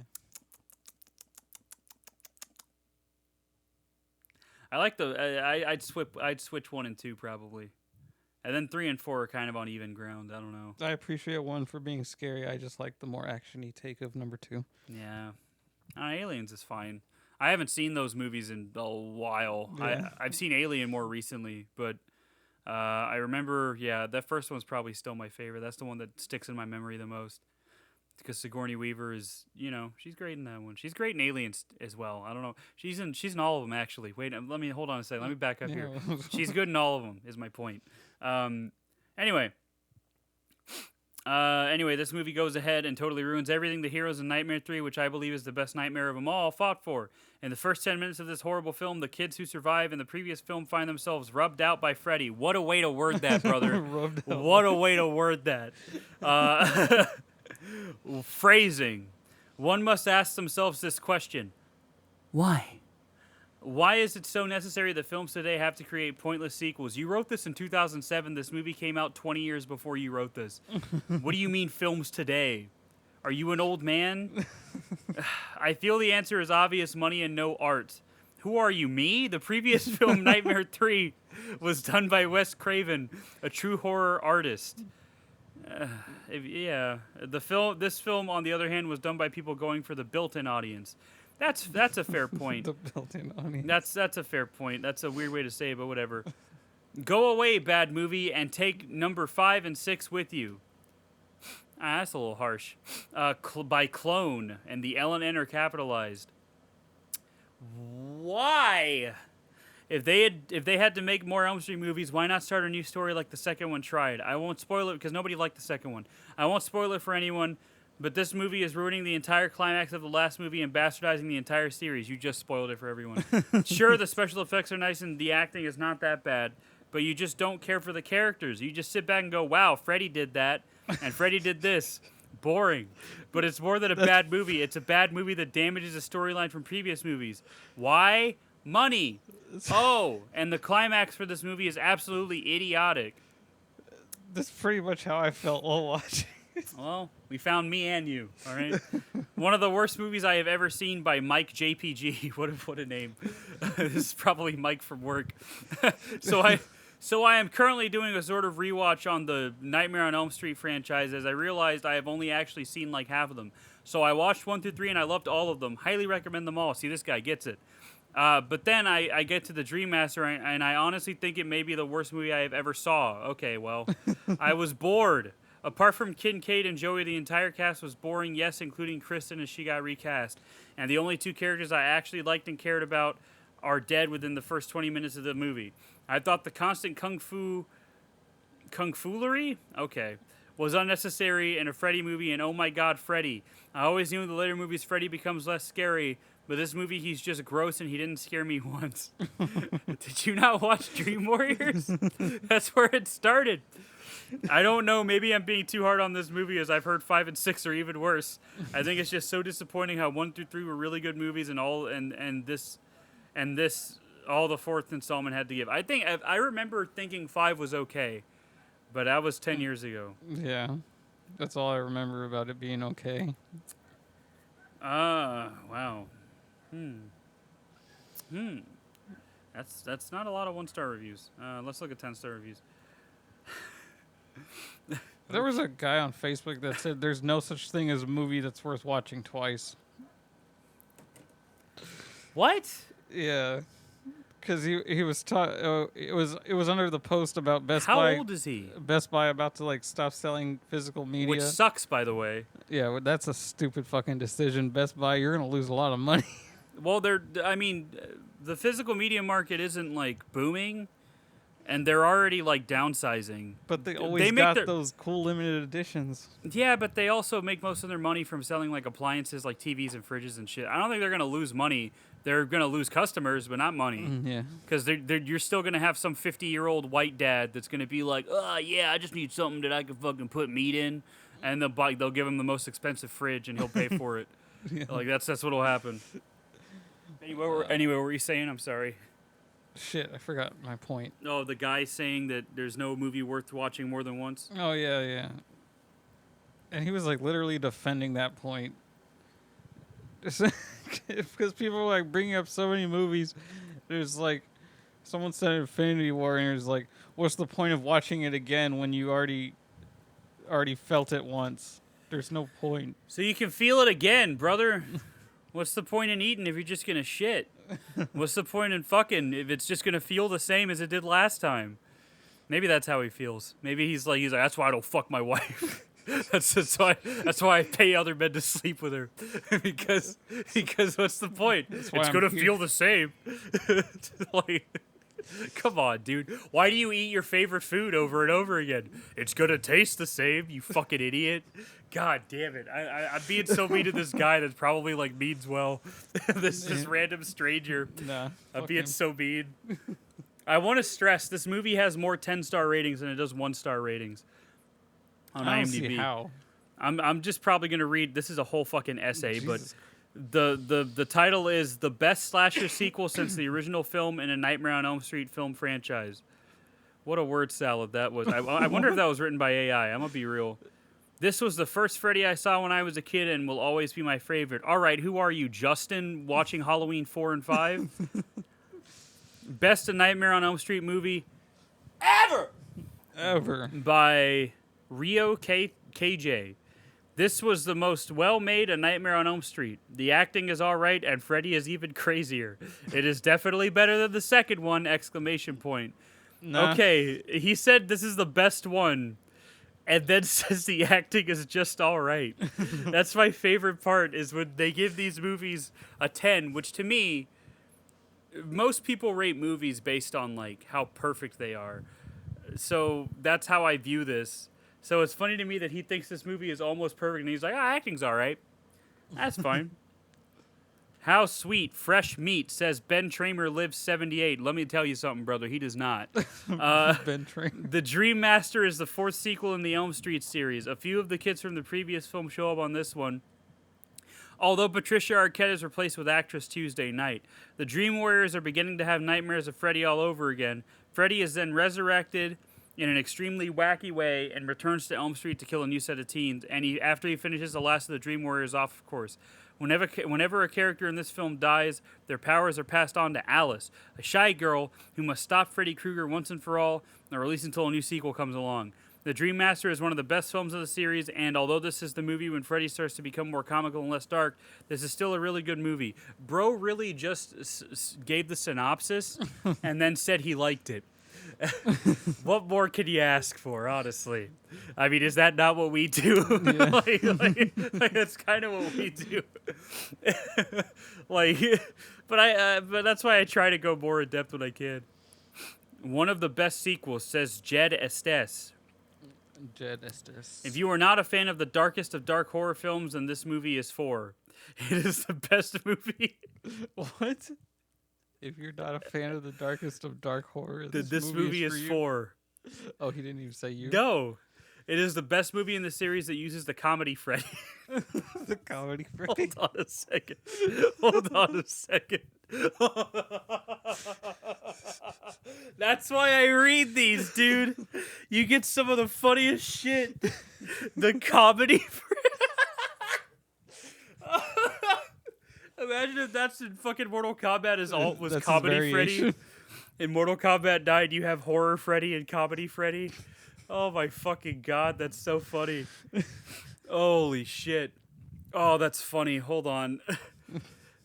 I like I'd switch 1 and 2 probably, and then 3 and 4 are kind of on even ground. I don't know. I appreciate 1 for being scary. I just like the more actiony take of number 2. Yeah, Aliens is fine. I haven't seen those movies in a while. Yeah. I've seen Alien more recently, but. I remember, that first one's probably still my favorite. That's the one that sticks in my memory the most. Because Sigourney Weaver is, she's great in that one. She's great in Aliens as well. I don't know. She's in all of them, actually. Wait, hold on a second. Let me back up here. She's good in all of them, is my point. Anyway, this movie goes ahead and totally ruins everything the heroes in Nightmare 3, which I believe is the best nightmare of them all, fought for. In the first 10 minutes of this horrible film, the kids who survive in the previous film find themselves rubbed out by Freddy. What a way to word that, brother. What a way to word that. Phrasing. One must ask themselves this question. Why? Why is it so necessary that films today have to create pointless sequels? You wrote this in 2007. This movie came out 20 years before you wrote this. What do you mean films today? Are you an old man? I feel the answer is obvious: money and no art. Who are you, me? The previous film, Nightmare 3, was done by Wes Craven, a true horror artist. This film, on the other hand, was done by people going for the built-in audience. That's a fair point. The built-in audience. That's a fair point. That's a weird way to say it, but whatever. Go away, bad movie, and take number 5 and 6 with you. That's a little harsh. By Clone, and the L and N are capitalized. Why? If they had to make more Elm Street movies, why not start a new story like the second one tried? I won't spoil it because nobody liked the second one. I won't spoil it for anyone, but this movie is ruining the entire climax of the last movie and bastardizing the entire series. You just spoiled it for everyone. Sure, the special effects are nice and the acting is not that bad, but you just don't care for the characters. You just sit back and go, wow, Freddy did that, and Freddy did this. Boring. But it's more than a bad movie. It's a bad movie that damages a storyline from previous movies. Why? Money. Oh, and the climax for this movie is absolutely idiotic. That's pretty much how I felt while watching. Well, we found me and you, all right? One of the worst movies I have ever seen by Mike JPG. What a name. This is probably Mike from work. So I am currently doing a sort of rewatch on the Nightmare on Elm Street franchise as I realized I have only actually seen like half of them. So I watched 1 through 3 and I loved all of them. Highly recommend them all. See, this guy gets it. But then I get to the Dream Master and I honestly think it may be the worst movie I have ever saw. Okay, well, I was bored. Apart from Kincaid and Joey, the entire cast was boring, yes, including Kristen as she got recast. And the only 2 characters I actually liked and cared about are dead within the first 20 minutes of the movie. I thought the constant kung foolery? Okay. Was unnecessary in a Freddy movie, and oh my god, Freddy. I always knew in the later movies Freddy becomes less scary, but this movie he's just gross and he didn't scare me once. Did you not watch Dream Warriors? That's where it started. I don't know, maybe I'm being too hard on this movie as I've heard 5 and 6 are even worse. I think it's just so disappointing how 1 through 3 were really good movies and all this all the 4th installment had to give. I remember thinking 5 was okay, but that was 10 years ago. Yeah. That's all I remember about it being okay. Wow. That's not a lot of 1-star reviews. Let's look at 10-star reviews. There was a guy on Facebook that said there's no such thing as a movie that's worth watching twice. What? Yeah. Because he was it was under the post about Best Buy. How old is he? Best Buy about to like stop selling physical media, which sucks, by the way. Yeah, well, that's a stupid fucking decision. Best Buy, you're gonna lose a lot of money. Well, the physical media market isn't like booming, and they're already like downsizing. But they always got those cool limited editions. Yeah, but they also make most of their money from selling like appliances, like TVs and fridges and shit. I don't think they're gonna lose money. They're going to lose customers, but not money. Yeah. Because you're still going to have some 50-year-old white dad that's going to be like, oh, yeah, I just need something that I can fucking put meat in. And they'll give him the most expensive fridge, and he'll pay for it. Yeah. Like, that's what'll happen. Anyway, what were you saying? I'm sorry. Shit, I forgot my point. Oh, the guy saying that there's no movie worth watching more than once? Oh, yeah. And he was, like, literally defending that point. Because people are like bringing up so many movies. There's like someone said Infinity War, and it's like, what's the point of watching it again when you already felt it once? There's no point. So you can feel it again, brother. What's the point in eating if you're just gonna shit? What's the point in fucking if it's just gonna feel the same as it did last time? Maybe that's how he feels. Maybe he's like that's why I don't fuck my wife. That's why I pay other men to sleep with her, because what's the point? It's gonna feel the same. Like, come on, dude. Why do you eat your favorite food over and over again? It's gonna taste the same, you fucking idiot. God damn it. I'm being so mean to this guy that probably like means well. This random stranger. Nah. I'm being so mean. I want to stress this movie has more 10-star ratings than it does 1-star ratings. On I don't IMDb. see how. I'm just probably gonna read. This is a whole fucking essay, Jesus. but the title is the best slasher sequel since the original film in a Nightmare on Elm Street film franchise. What a word salad that was! I wonder if that was written by AI. I'm gonna be real. This was the first Freddy I saw when I was a kid and will always be my favorite. All right, who are you, Justin, watching Halloween 4 and 5? Best A Nightmare on Elm Street movie Ever. by KJ. This was the most well-made A Nightmare on Elm Street. The acting is all right, and Freddy is even crazier. It is definitely better than the second one! ! Nah. Okay, he said this is the best one, and then says the acting is just all right. That's my favorite part, is when they give these movies a 10, which to me, most people rate movies based on like how perfect they are. So that's how I view this. So it's funny to me that he thinks this movie is almost perfect, and he's like, acting's all right. That's fine. How sweet, fresh meat, says Ben Tramer lives 78. Let me tell you something, brother. He does not. Ben Tramer. The Dream Master is the fourth sequel in the Elm Street series. A few of the kids from the previous film show up on this one, although Patricia Arquette is replaced with actress Tuesday Night. The Dream Warriors are beginning to have nightmares of Freddy all over again. Freddy is then resurrected in an extremely wacky way and returns to Elm Street to kill a new set of teens. And after he finishes the last of the Dream Warriors off, of course. Whenever a character in this film dies, their powers are passed on to Alice, a shy girl who must stop Freddy Krueger once and for all, or at least until a new sequel comes along. The Dream Master is one of the best films of the series, and although this is the movie when Freddy starts to become more comical and less dark, this is still a really good movie. Bro really just gave the synopsis and then said he liked it. What more can you ask for, honestly? I mean, is that not what we do? Yeah. like that's kind of what we do. But that's why I try to go more in depth when I can. One of the best sequels, says Jed Estes. Jed Estes. If you are not a fan of the darkest of dark horror films, then this movie is for. It is the best movie. What? If you're not a fan of the darkest of dark horror, This movie is you? for. Oh, he didn't even say you. No. It is the best movie in the series that uses the comedy Freddy. The comedy Freddy. Hold on a second. That's why I read these, dude. You get some of the funniest shit. The comedy Freddy. Imagine if that's in fucking Mortal Kombat was That's comedy his Freddy. variation. In Mortal Kombat 9, you have horror Freddy and comedy Freddy. Oh my fucking god, that's so funny. Holy shit. Oh, that's funny. Hold on.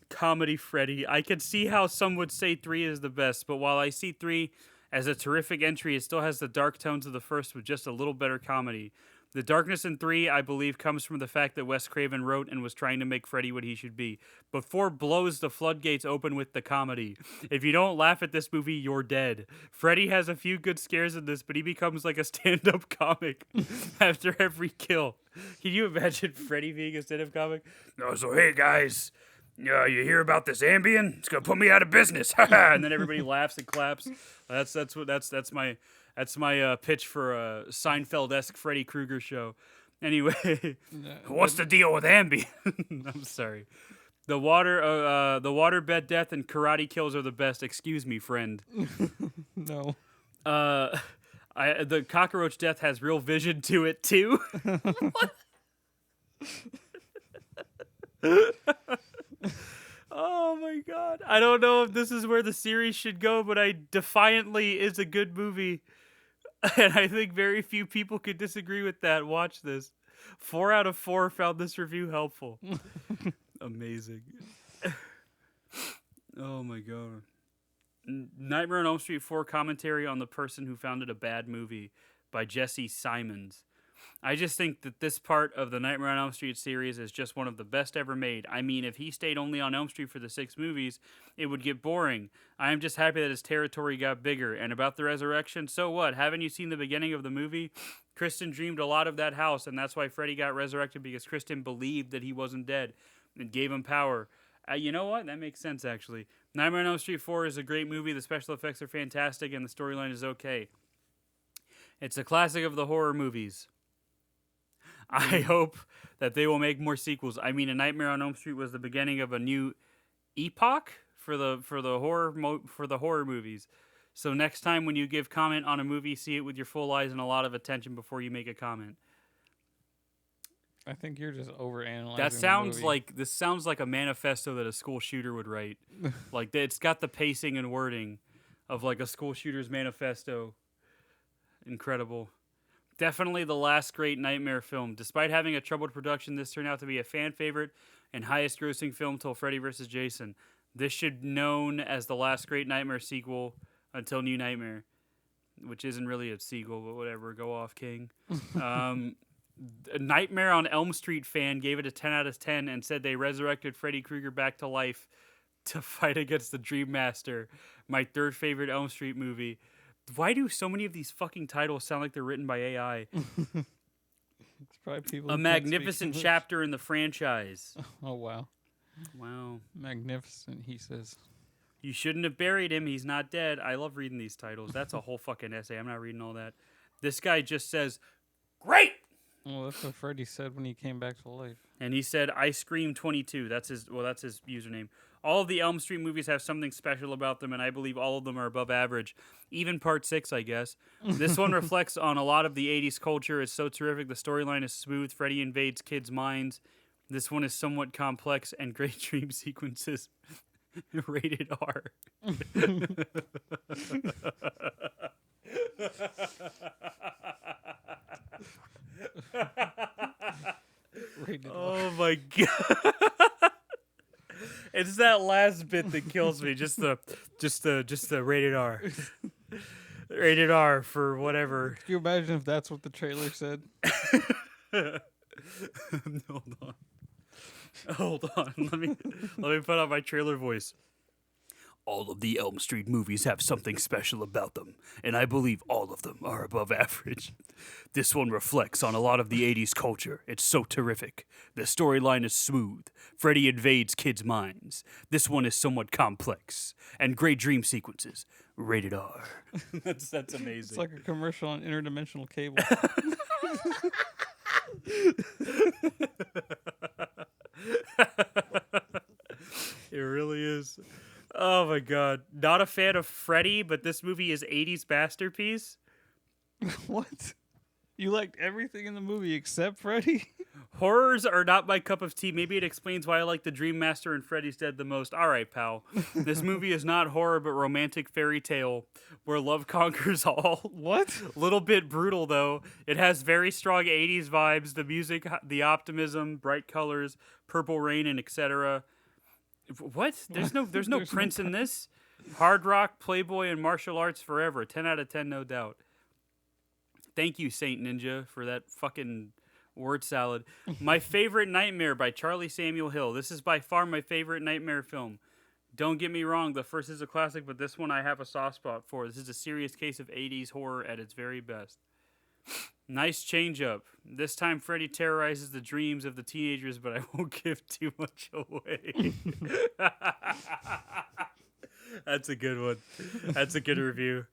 Comedy Freddy. I can see how some would say 3 is the best, but while I see 3 as a terrific entry, it still has the dark tones of the first with just a little better comedy. The darkness in 3, I believe, comes from the fact that Wes Craven wrote and was trying to make Freddy what he should be. But 4 blows the floodgates open with the comedy. If you don't laugh at this movie, you're dead. Freddy has a few good scares in this, but he becomes like a stand-up comic after every kill. Can you imagine Freddy being a stand-up comic? Oh, so hey guys, you hear about this Ambien? It's gonna put me out of business. And then everybody laughs and claps. That's my pitch for a Seinfeld-esque Freddy Krueger show. Anyway, what's the deal with Ambien? I'm sorry. The waterbed death and karate kills are the best. Excuse me, friend. No. The cockroach death has real vision to it too. Oh my god. I don't know if this is where the series should go, but Defiantly is a good movie. And I think very few people could disagree with that. Watch this. 4 out of 4 found this review helpful. Amazing. Oh my god. Nightmare on Elm Street 4 commentary on the person who found it a bad movie by Jesse Simons. I just think that this part of the Nightmare on Elm Street series is just one of the best ever made. I mean, if he stayed only on Elm Street for the 6 movies, it would get boring. I am just happy that his territory got bigger. And about the resurrection, so what? Haven't you seen the beginning of the movie? Kristen dreamed a lot of that house, and that's why Freddy got resurrected, because Kristen believed that he wasn't dead and gave him power. You know what? That makes sense, actually. Nightmare on Elm Street 4 is a great movie. The special effects are fantastic, and the storyline is okay. It's a classic of the horror movies. I hope that they will make more sequels. I mean, A Nightmare on Elm Street was the beginning of a new epoch for the horror movies. So next time when you give comment on a movie, see it with your full eyes and a lot of attention before you make a comment. I think you're just overanalyzing. That sounds the movie. like this sounds like a manifesto that a school shooter would write. Like it's got the pacing and wording of like a school shooter's manifesto. Incredible. Definitely the last great nightmare film. Despite having a troubled production, this turned out to be a fan favorite and highest grossing film till Freddy vs. Jason. This should be known as the last great nightmare sequel until New Nightmare, which isn't really a sequel, but whatever. Go off, King. A Nightmare on Elm Street fan gave it a 10 out of 10 and said they resurrected Freddy Krueger back to life to fight against the Dream Master, my third favorite Elm Street movie. Why do so many of these fucking titles sound like they're written by AI? It's probably people. A who can't magnificent speak English. chapter in the franchise. Oh wow, Wow. magnificent! He says. You shouldn't have buried him. He's not dead. I love reading these titles. That's a whole fucking essay. I'm not reading all that. This guy just says, great! Well, that's what Freddy said when he came back to life. And he said, Ice Cream 22. That's his username. All of the Elm Street movies have something special about them, and I believe all of them are above average. Even Part 6, I guess. This one reflects on a lot of the 80s culture. It's so terrific. The storyline is smooth. Freddy invades kids' minds. This one is somewhat complex and great dream sequences. Rated R. Rated R. Oh my god. It's that last bit that kills me. Just the rated R. Rated R for whatever. Can you imagine if that's what the trailer said? Hold on. Let me put on my trailer voice. All of the Elm Street movies have something special about them, and I believe all of them are above average. This one reflects on a lot of the 80s culture. It's so terrific. The storyline is smooth. Freddy invades kids' minds. This one is somewhat complex, and great dream sequences. Rated R. That's amazing. It's like a commercial on interdimensional cable. It really is. Oh my god. Not a fan of Freddy, but this movie is 80s masterpiece. What? You liked everything in the movie except Freddy? Horrors are not my cup of tea. Maybe it explains why I like the Dream Master and Freddy's Dead the most. All right, pal. This movie is not horror, but romantic fairy tale where love conquers all. What? Little bit brutal, though. It has very strong 80s vibes. The music, the optimism, bright colors, Purple Rain, and etc. What? There's no Prince in this. Hard rock, Playboy, and martial arts forever. 10 out of 10, no doubt. Thank you, Saint Ninja, for that fucking word salad. My Favorite Nightmare by Charlie Samuel Hill. This is by far my favorite nightmare film. Don't get me wrong, the first is a classic, but this one I have a soft spot for. This is a serious case of 80s horror at its very best. Nice change up. This time Freddy terrorizes the dreams of the teenagers, but I won't give too much away. That's a good one. That's a good review.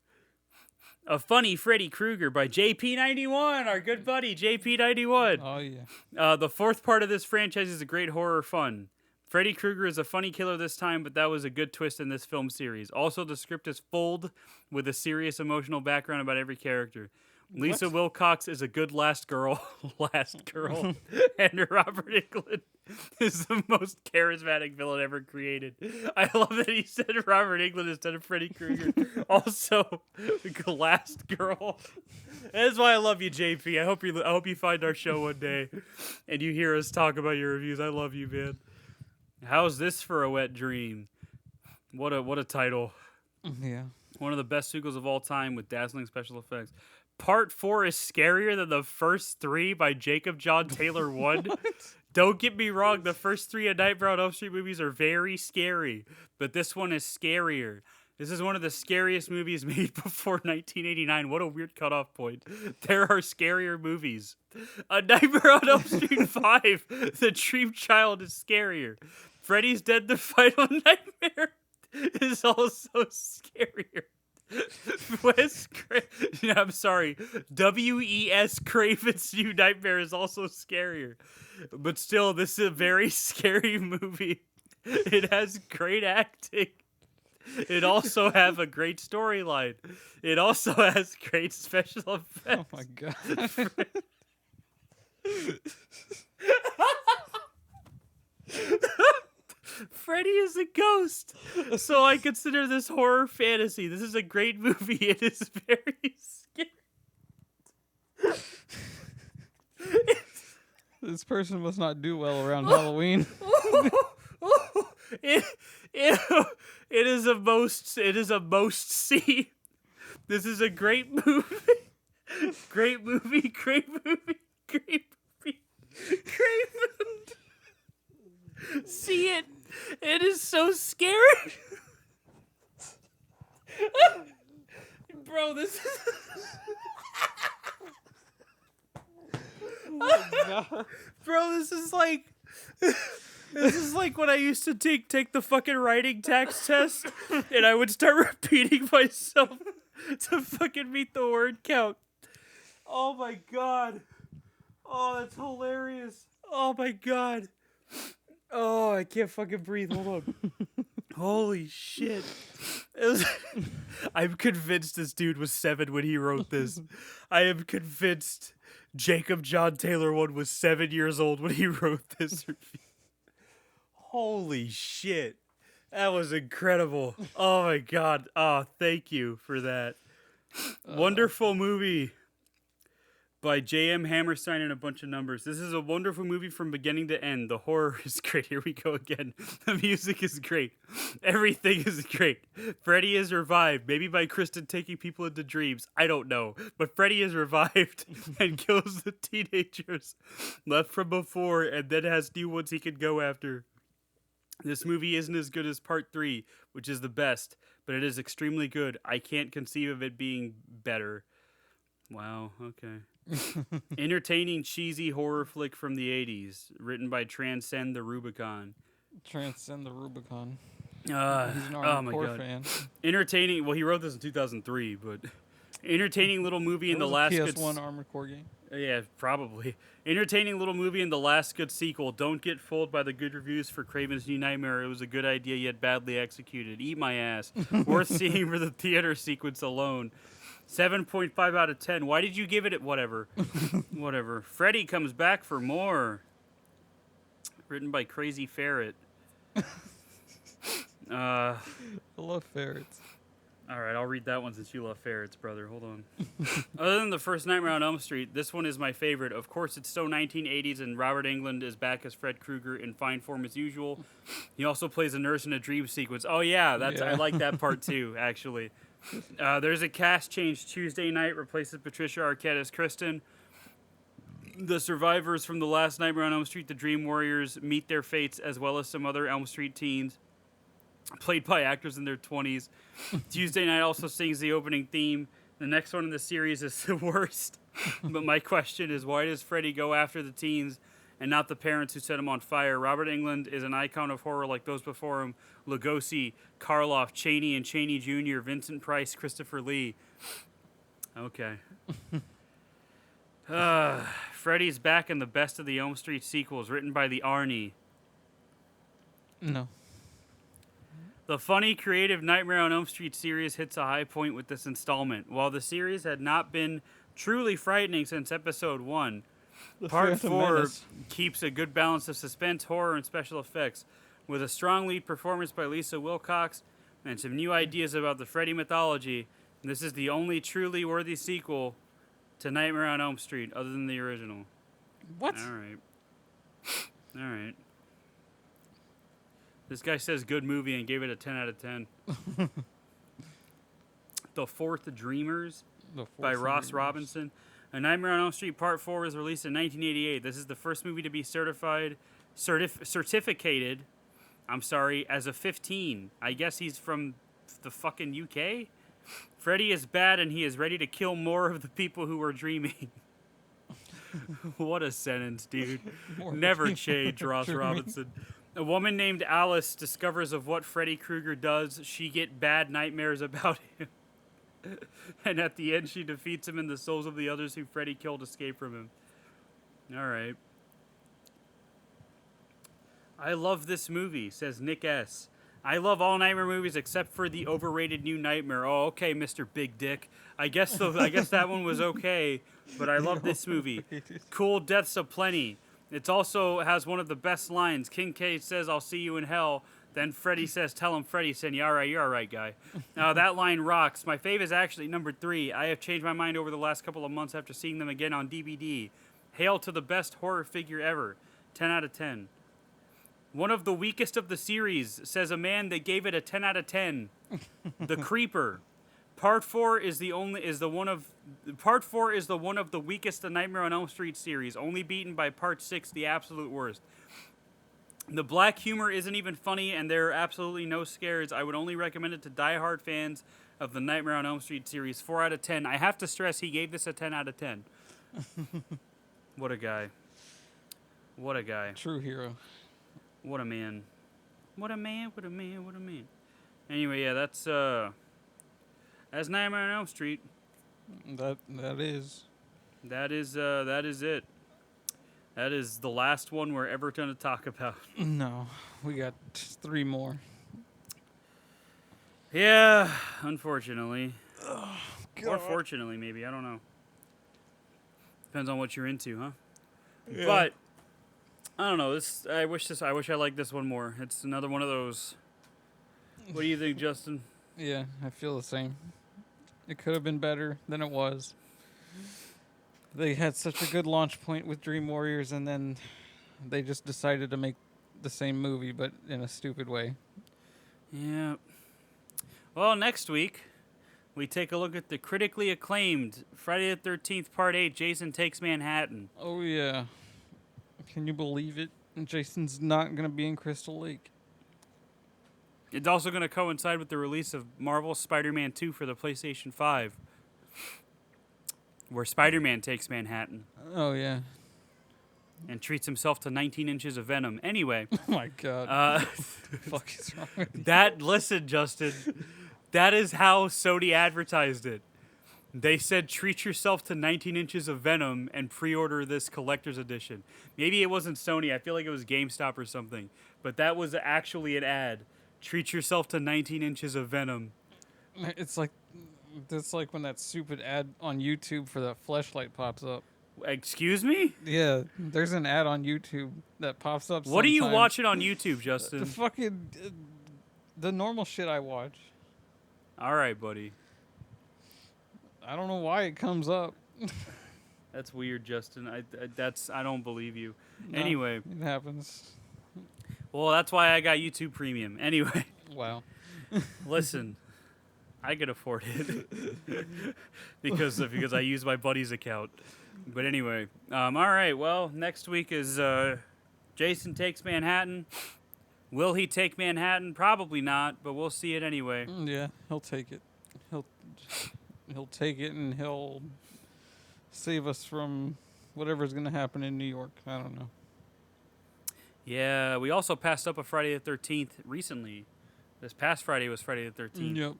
A Funny Freddy Krueger by JP91, our good buddy JP91. Oh, yeah. The fourth part of this franchise is a great horror fun. Freddy Krueger is a funny killer this time, but that was a good twist in this film series. Also, the script is full with a serious emotional background about every character. Lisa Wilcox is a good last girl, and Robert Englund is the most charismatic villain ever created. I love that he said Robert Englund instead of Freddy Krueger. Also, last girl. That's why I love you, JP. I hope you find our show one day, and you hear us talk about your reviews. I love you, man. How's this for a wet dream? What a title. Yeah. One of the best sequels of all time with dazzling special effects. Part 4 is scarier than the first 3 by Jacob John Taylor 1. Don't get me wrong, the first 3 Nightmare on Elm Street movies are very scary, but this one is scarier. This is one of the scariest movies made before 1989. What a weird cutoff point. There are scarier movies. A Nightmare on Elm Street 5, The Dream Child is scarier. Freddy's Dead, The Final Nightmare is also scarier. I'm sorry. W.E.S. Craven's New Nightmare is also scarier. But still, this is a very scary movie. It has great acting. It also have a great storyline. It also has great special effects. Oh my god. Freddy is a ghost, so I consider this horror fantasy. This is a great movie. It is very scary. This person must not do well around Halloween. it is a most see. This is a great movie. Great movie. Great movie. Great movie. Great movie. See it. It is so scary. Bro, this is... Oh my God. Bro, this is like when I used to take the fucking writing tax test and I would start repeating myself to fucking meet the word count. Oh my God. Oh, that's hilarious. Oh my God. Oh, I can't fucking breathe. Hold on. Holy shit. I'm convinced this dude was 7 when he wrote this. I am convinced Jacob John Taylor one was 7 years old when he wrote this review. Holy shit. That was incredible. Oh my God. Oh, thank you for that. Wonderful movie by J.M. Hammerstein and a bunch of numbers. This is a wonderful movie from beginning to end. The horror is great. Here we go again. The music is great. Everything is great. Freddy is revived, maybe by Kristen taking people into dreams. I don't know. But Freddy is revived and kills the teenagers left from before and then has new ones he can go after. This movie isn't as good as Part 3, which is the best, but it is extremely good. I can't conceive of it being better. Wow, okay. Entertaining, cheesy horror flick from the 80s, written by Transcend the Rubicon. Transcend the Rubicon. He's an Armored Core fan. Entertaining, well, he wrote this in 2003, but entertaining little movie in the last PS1 Armored Core game. Yeah, probably. Entertaining little movie and the last good sequel. Don't get fooled by the good reviews for Craven's New Nightmare. It was a good idea, yet badly executed. Eat my ass. Worth seeing for the theater sequence alone. 7.5 out of 10. Why did you give it whatever? Whatever. Freddy comes back for more. Written by Crazy Ferret. I love ferrets. All right, I'll read that one since you love ferrets, brother. Hold on. Other than the first Nightmare on Elm Street, this one is my favorite. Of course, it's so 1980s, and Robert Englund is back as Fred Krueger in fine form as usual. He also plays a nurse in a dream sequence. Oh, yeah, I like that part, too, actually. There's a cast change. Tuesday Night replaces Patricia Arquette as Kristen. The survivors from the last Nightmare on Elm Street, the Dream Warriors, meet their fates, as well as some other Elm Street teens, played by actors in their 20s. Tuesday Night also sings the opening theme. The next one in the series is the worst. But my question is, why does Freddy go after the teens and not the parents who set him on fire? Robert Englund is an icon of horror like those before him. Lugosi, Karloff, Chaney and Chaney Jr., Vincent Price, Christopher Lee. Okay. Freddy's back in the best of the Elm Street sequels, written by the Arnie. No. The funny, creative Nightmare on Elm Street series hits a high point with this installment. While the series had not been truly frightening since episode 1, Part 4 keeps a good balance of suspense, horror, and special effects. With a strong lead performance by Lisa Wilcox and some new ideas about the Freddy mythology, this is the only truly worthy sequel to Nightmare on Elm Street, other than the original. What? All right. This guy says good movie and gave it a 10 out of 10. The Fourth Dreamers by Ross Robinson. A Nightmare on Elm Street Part 4 was released in 1988. This is the first movie to be certificated, as a 15. I guess he's from the fucking UK? Freddy is bad and he is ready to kill more of the people who are dreaming. What a sentence, dude. Never change, Ross Robinson. A woman named Alice discovers of what Freddy Krueger does. She get bad nightmares about him. And at the end, she defeats him and the souls of the others who Freddy killed escape from him. All right. I love this movie, says Nick S. I love all Nightmare movies except for the overrated New Nightmare. Oh, okay, Mr. Big Dick. I guess that one was okay, but I love this movie. Cool deaths aplenty. It also has one of the best lines. King K says, "I'll see you in hell." Then Freddy says, "Tell him Freddy said, you're all right, guy." That line rocks. My fave is actually number 3. I have changed my mind over the last couple of months after seeing them again on DVD. Hail to the best horror figure ever. 10 out of 10. One of the weakest of the series, says a man that gave it a 10 out of 10. The Creeper. Part 4 is the one of the weakest the Nightmare on Elm Street series, only beaten by Part 6, the absolute worst. The black humor isn't even funny, and there are absolutely no scares. I would only recommend it to die-hard fans of the Nightmare on Elm Street series. 4 out of 10. I have to stress he gave this a 10 out of 10. What a guy. What a guy. True hero. What a man. What a man, what a man, what a man. Anyway, yeah, that's Nightmare on Elm Street. That is. That is it. That is the last one we're ever going to talk about. No, we got 3 more. Yeah, unfortunately. Oh, Or fortunately, maybe. I don't know. Depends on what you're into, huh? Yeah. But I don't know. I wish I liked this one more. It's another one of those. What do you think, Justin? Yeah, I feel the same. It could have been better than it was. They had such a good launch point with Dream Warriors, and then they just decided to make the same movie, but in a stupid way. Yeah. Well, next week, we take a look at the critically acclaimed Friday the 13th Part 8, Jason Takes Manhattan. Oh, yeah. Can you believe it? Jason's not going to be in Crystal Lake. It's also going to coincide with the release of Marvel's Spider-Man 2 for the PlayStation 5, where Spider-Man takes Manhattan Oh, yeah. and treats himself to 19 inches of venom. Anyway, Oh, my God. What the fuck is wrong with you? listen, Justin, that is how Sony advertised it. They said, treat yourself to 19 inches of venom and pre-order this collector's edition. Maybe it wasn't Sony. I feel like it was GameStop or something. But that was actually an ad. Treat yourself to 19 inches of venom. It's like when that stupid ad on YouTube for that fleshlight pops up. Excuse me? Yeah, there's an ad on YouTube that pops up. What are you sometimes. watching on YouTube, The Justin? fucking the normal shit I watch. All right, buddy. I don't know why it comes up. That's weird, Justin. I don't believe you. No, Anyway, it happens. well, that's why I got YouTube Premium. Anyway, Wow. listen, I can afford it because I use my buddy's account. But anyway, all right. Well, next week is Jason Takes Manhattan. Will he take Manhattan? Probably not, but we'll see it anyway. Yeah, he'll take it. He'll take it, and he'll save us from whatever's gonna happen in New York. I don't know. Yeah, we also passed up a Friday the 13th recently. This past Friday was Friday the 13th. Yep.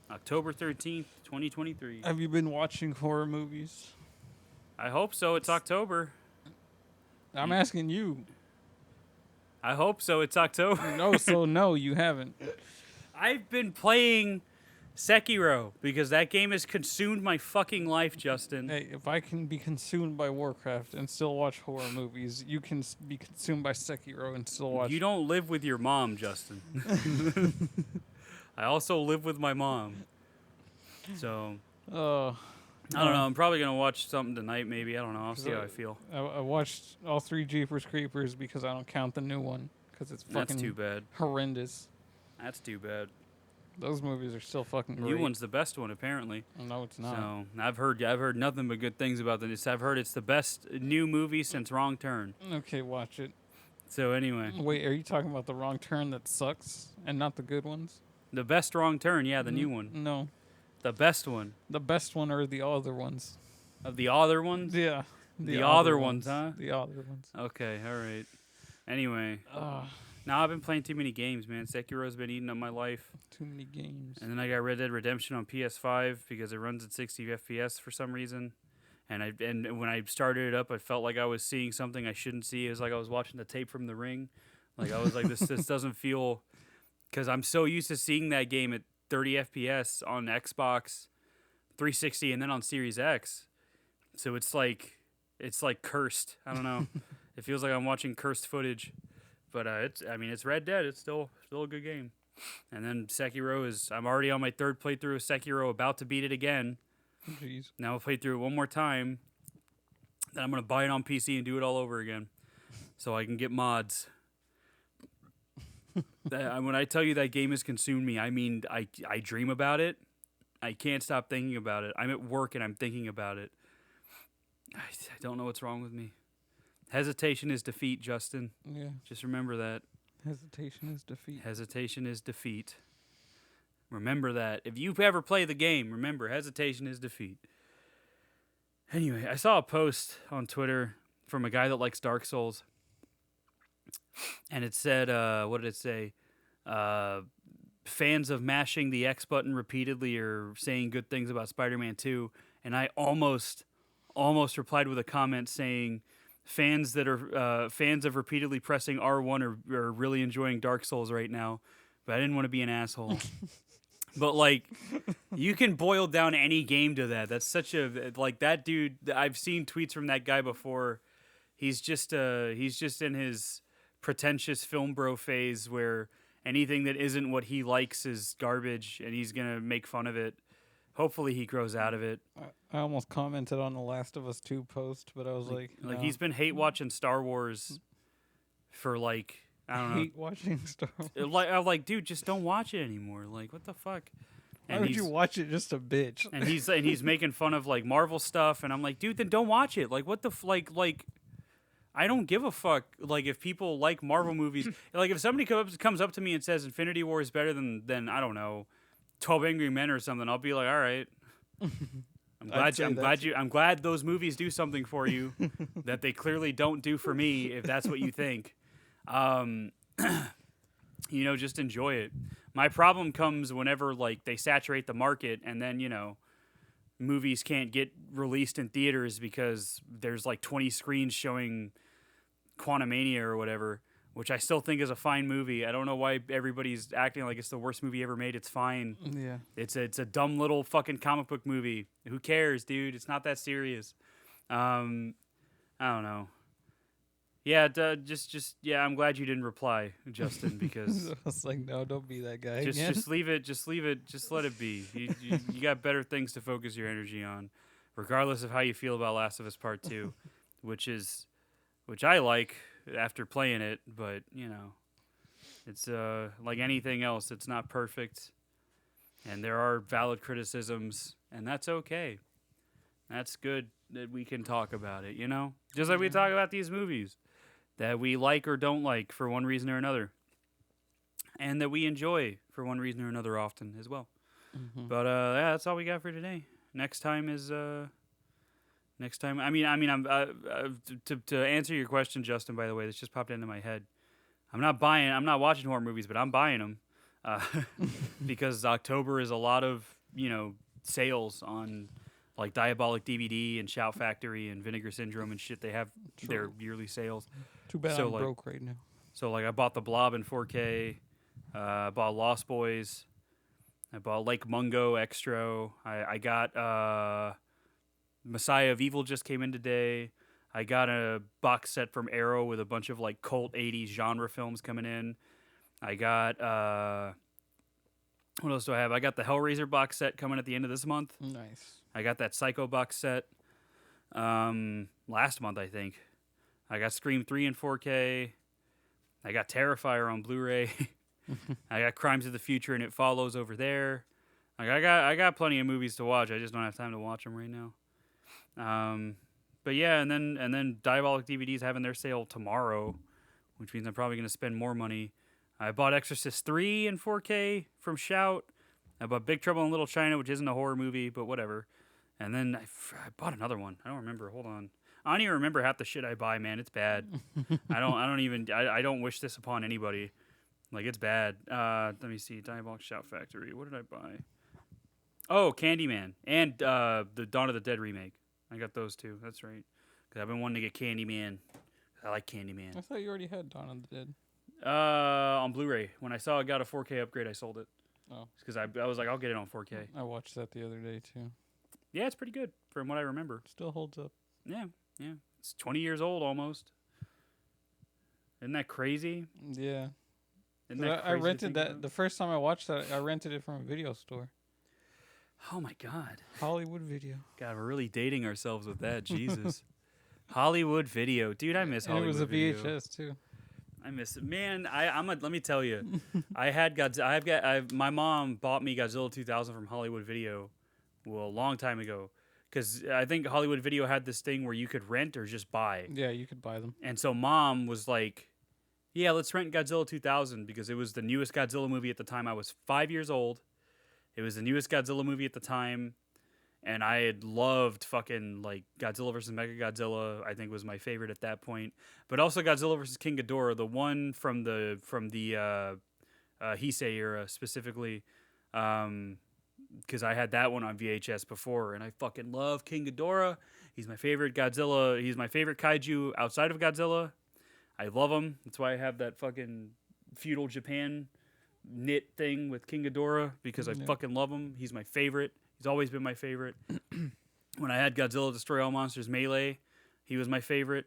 October 13th, 2023. Have you been watching horror movies? I hope so. It's October. I'm asking you. I hope so. It's October. No, so no, you haven't. I've been playing Sekiro because that game has consumed my fucking life, Justin. Hey, if I can be consumed by Warcraft and still watch horror movies, you can be consumed by Sekiro and still watch. You don't live with your mom, Justin. I also live with my mom. So, I don't know. I'm probably going to watch something tonight, maybe. I don't know. I'll see how I feel. I watched all 3 Jeepers Creepers because I don't count the new one because it's fucking That's too bad. horrendous. That's too bad. Those movies are still fucking The great. new one's the best one, apparently. No, it's not. So I've heard nothing but good things about this. I've heard it's the best new movie since Wrong Turn. Okay, watch it. So anyway, Wait, are you talking about the Wrong Turn that sucks and not the good ones? the best Wrong Turn, yeah, the new one, No, the best one the best one are the other ones. of the other ones. Yeah, The other ones, huh? The other ones. Okay, all right. Anyway, now I've been playing too many games, man. Sekiro's been eating up my life. Too many games. And then I got Red Dead Redemption on PS5 because it runs at 60 FPS for some reason. And when I started it up, I felt like I was seeing something I shouldn't see. It was like I was watching the tape from The Ring. Like I was like, this doesn't feel, because I'm so used to seeing that game at 30 FPS on Xbox 360 and then on Series X. So it's like cursed. I don't know. It feels like I'm watching cursed footage. But it's Red Dead. It's still a good game. And then Sekiro I'm already on my third playthrough of Sekiro, about to beat it again. Jeez. Now I'll play through it one more time. Then I'm gonna buy it on PC and do it all over again, so I can get mods. When I tell you that game has consumed me, I mean I dream about it. I can't stop thinking about it. I'm at work and I'm thinking about it. I don't know what's wrong with me. Hesitation is defeat, Justin. Yeah. Just remember that. Hesitation is defeat. Hesitation is defeat. Remember that. If you ever play the game, remember, hesitation is defeat. Anyway, I saw a post on Twitter from a guy that likes Dark Souls. And it said, what did it say? Fans of mashing the X button repeatedly are saying good things about Spider-Man 2. And I almost replied with a comment saying, fans of repeatedly pressing R1 are really enjoying Dark Souls right now. But I didn't want to be an asshole. But, like, you can boil down any game to that. That's such a, like, that dude, I've seen tweets from that guy before. He's just in his pretentious film bro phase where anything that isn't what he likes is garbage, and he's going to make fun of it. Hopefully he grows out of it. I almost commented on the Last of Us 2 post, but I was like no. He's been hate watching Star Wars for, like, I don't know. Hate watching Star Wars. I'm like, dude, just don't watch it anymore. Like, what the fuck? Why would you watch it just a bitch? And he's making fun of, like, Marvel stuff, and I'm like, dude, then don't watch it. Like, what the like I don't give a fuck. Like, if people like Marvel movies, like, if somebody comes up to me and says Infinity War is better than I don't know, 12 Angry Men or something, I'll be like, all right. I'm glad those movies do something for you that they clearly don't do for me. If that's what you think. Just enjoy it. My problem comes whenever, like, they saturate the market and then, movies can't get released in theaters because there's like 20 screens showing Quantumania or whatever, which I still think is a fine movie. I don't know why everybody's acting like it's the worst movie ever made. It's fine. Yeah. It's a dumb little fucking comic book movie. Who cares, dude? It's not that serious. I don't know. Yeah, I'm glad you didn't reply, Justin, because I was like, no, don't be that guy. just leave it. Just leave it. Just let it be. You got better things to focus your energy on, regardless of how you feel about Last of Us Part 2, which I like after playing it, but it's like anything else. It's not perfect, and there are valid criticisms, and that's okay. That's good that we can talk about it, just like we talk about these movies that we like or don't like for one reason or another, and that we enjoy for one reason or another often as well. Mm-hmm. But that's all we got for today. Next time. I mean, I'm to answer your question, Justin. By the way, this just popped into my head. I'm not watching horror movies, but I'm buying them because October is a lot of sales on, like, Diabolic DVD and Shout Factory and Vinegar Syndrome and shit. They have their yearly sales. Too bad I'm broke right now. So, like, I bought The Blob in 4K. I bought Lost Boys. I bought Lake Mungo Extra. I got Messiah of Evil just came in today. I got a box set from Arrow with a bunch of, like, cult 80s genre films coming in. I got what else do I have? I got the Hellraiser box set coming at the end of this month. Nice. I got that Psycho box set last month, I think. I got Scream 3 in 4K. I got Terrifier on Blu-ray. I got Crimes of the Future and It Follows over there. Like, I got plenty of movies to watch. I just don't have time to watch them right now. But yeah, and then Diabolic DVD's having their sale tomorrow, which means I'm probably going to spend more money. I bought Exorcist 3 in 4K from Shout. I bought Big Trouble in Little China, which isn't a horror movie, but whatever. And then I bought another one. I don't remember. Hold on. I don't even remember half the shit I buy, man. It's bad. I don't wish this upon anybody. Like, it's bad. Let me see. Diabolic Shout Factory. What did I buy? Oh, Candyman. And the Dawn of the Dead remake. I got those two. That's right. Because I've been wanting to get Candyman. I like Candyman. I thought you already had Dawn of the Dead. On Blu-ray. When I saw it got a 4K upgrade, I sold it. Oh. Because I was like, I'll get it on 4K. I watched that the other day, too. Yeah, it's pretty good from what I remember. Still holds up. Yeah. It's 20 years old almost. Isn't that crazy? Yeah. Isn't that I crazy to rented think that about? the first time I watched that. I rented it from a video store, Oh my God. Hollywood Video, God, we're really dating ourselves with that. Jesus. Hollywood Video. Dude, I miss and it Hollywood was a Video. VHS too. I miss it. Man, let me tell you. I had Godzilla. My mom bought me Godzilla 2000 from Hollywood Video, well, a long time ago. Because I think Hollywood Video had this thing where you could rent or just buy. Yeah, you could buy them. And so mom was like, yeah, let's rent Godzilla 2000 because it was the newest Godzilla movie at the time. I was 5 years old. It was the newest Godzilla movie at the time. And I had loved fucking like Godzilla versus Mechagodzilla. I think was my favorite at that point. But also Godzilla versus King Ghidorah, the one from the Heisei era specifically, because I had that one on VHS before, and I fucking love King Ghidorah. He's my favorite Godzilla. He's my favorite kaiju outside of Godzilla. I love him. That's why I have that fucking feudal Japan knit thing with King Ghidorah because I fucking love him. He's my favorite. He's always been my favorite. When I had Godzilla Destroy All Monsters Melee, he was my favorite.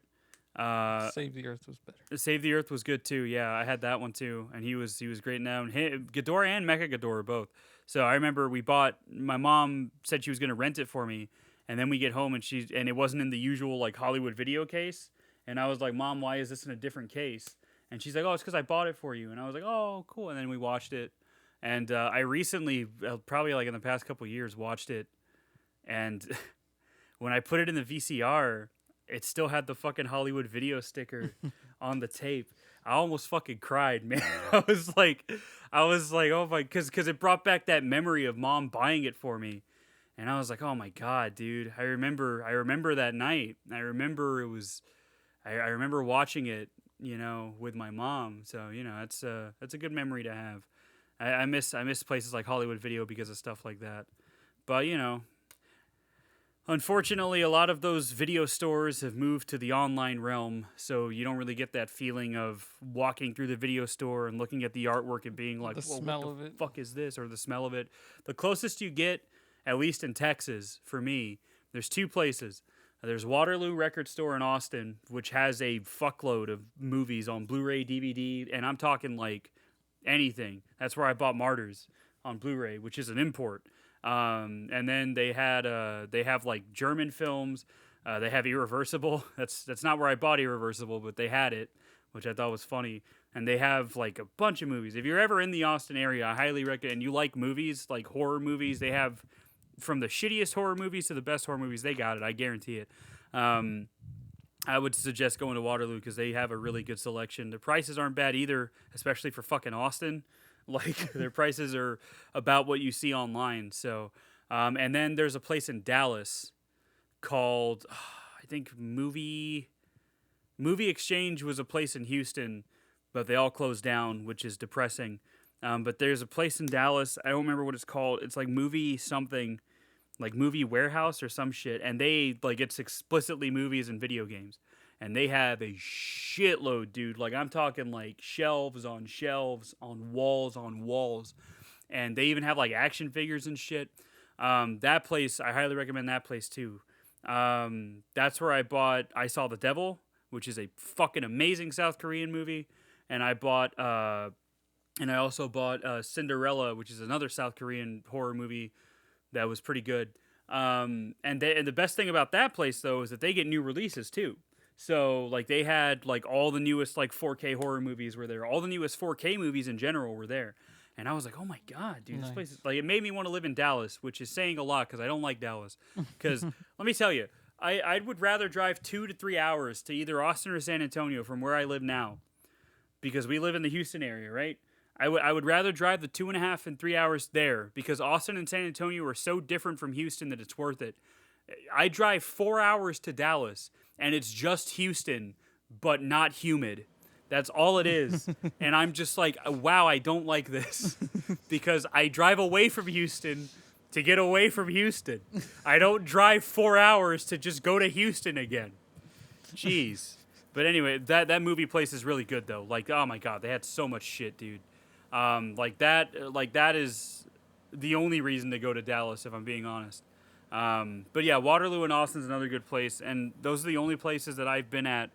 Save the Earth was better. Save the Earth was good too. Yeah, I had that one too, and he was great now. And Ghidorah and Mechagodzilla both. So I remember my mom said she was gonna rent it for me, and then we get home and it wasn't in the usual like Hollywood Video case, and I was like, Mom, why is this in a different case? And she's like, oh, it's because I bought it for you, and I was like, oh, cool. And then we watched it. And I recently, probably like in the past couple years, watched it. And when I put it in the VCR, it still had the fucking Hollywood Video sticker on the tape. I almost fucking cried, man. I was like, oh my, because it brought back that memory of Mom buying it for me. And I was like, oh my God, dude. I remember that night. I remember I remember watching it, with my mom. So, that's a good memory to have. I miss places like Hollywood Video because of stuff like that. But, unfortunately, a lot of those video stores have moved to the online realm, so you don't really get that feeling of walking through the video store and looking at the artwork and being like, The smell of it. fuck is this? Or the smell of it. The closest you get, at least in Texas, for me, there's two places. There's Waterloo Record Store in Austin, which has a fuckload of movies on Blu-ray, DVD, and I'm talking like anything. That's where I bought Martyrs on Blu-ray, which is an import. And then they have like German films. They have Irreversible. That's not where I bought Irreversible, but they had it, which I thought was funny. And they have like a bunch of movies. If you're ever in the Austin area, I highly recommend. And you like movies, like horror movies, they have from the shittiest horror movies to the best horror movies. They got it. I guarantee it. I would suggest going to Waterloo because they have a really good selection. The prices aren't bad either, especially for fucking Austin. Like, their prices are about what you see online. So, and then there's a place in Dallas called, I think Movie Exchange was a place in Houston, but they all closed down, which is depressing. But there's a place in Dallas, I don't remember what it's called. It's like Movie something, like Movie Warehouse or some shit. And they, like, it's explicitly movies and video games. And they have a shitload, dude. Like, I'm talking, like, shelves on walls. And they even have, like, action figures and shit. That place, I highly recommend that place, too. That's where I Saw the Devil, which is a fucking amazing South Korean movie. And I also bought Cinderella, which is another South Korean horror movie that was pretty good. And the best thing about that place, though, is that they get new releases, too. So, like, they had, like, all the newest, like, 4K horror movies were there. All the newest 4K movies in general were there. And I was like, oh, my God, dude, Nice. This place is... Like, it made me want to live in Dallas, which is saying a lot because I don't like Dallas. Because, let me tell you, I would rather drive 2 to 3 hours to either Austin or San Antonio from where I live now. Because we live in the Houston area, right? I would rather drive the 2.5 and 3 hours there because Austin and San Antonio are so different from Houston that it's worth it. I drive 4 hours to Dallas, and it's just Houston, but not humid. That's all it is. And I'm just like, wow, I don't like this because I drive away from Houston to get away from Houston. I don't drive 4 hours to just go to Houston again. Jeez. But anyway, that movie place is really good, though. Like, oh, my God, they had so much shit, dude. That is the only reason to go to Dallas, if I'm being honest. But yeah, Waterloo and Austin's another good place, and those are the only places that I've been at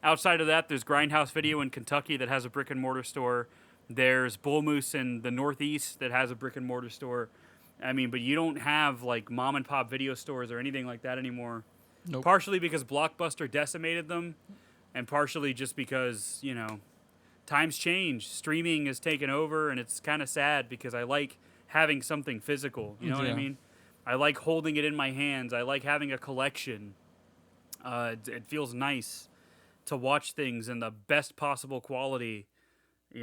Outside of that, there's Grindhouse Video in Kentucky that has a brick and mortar store. There's Bull Moose in the Northeast that has a brick and mortar store. I mean, but you don't have like mom and pop video stores or anything like that anymore. Nope. Partially because Blockbuster decimated them, and partially just because, times change. Streaming has taken over, and it's kind of sad because I like having something physical. You know what I mean? I like holding it in my hands. I like having a collection. It feels nice to watch things in the best possible quality. I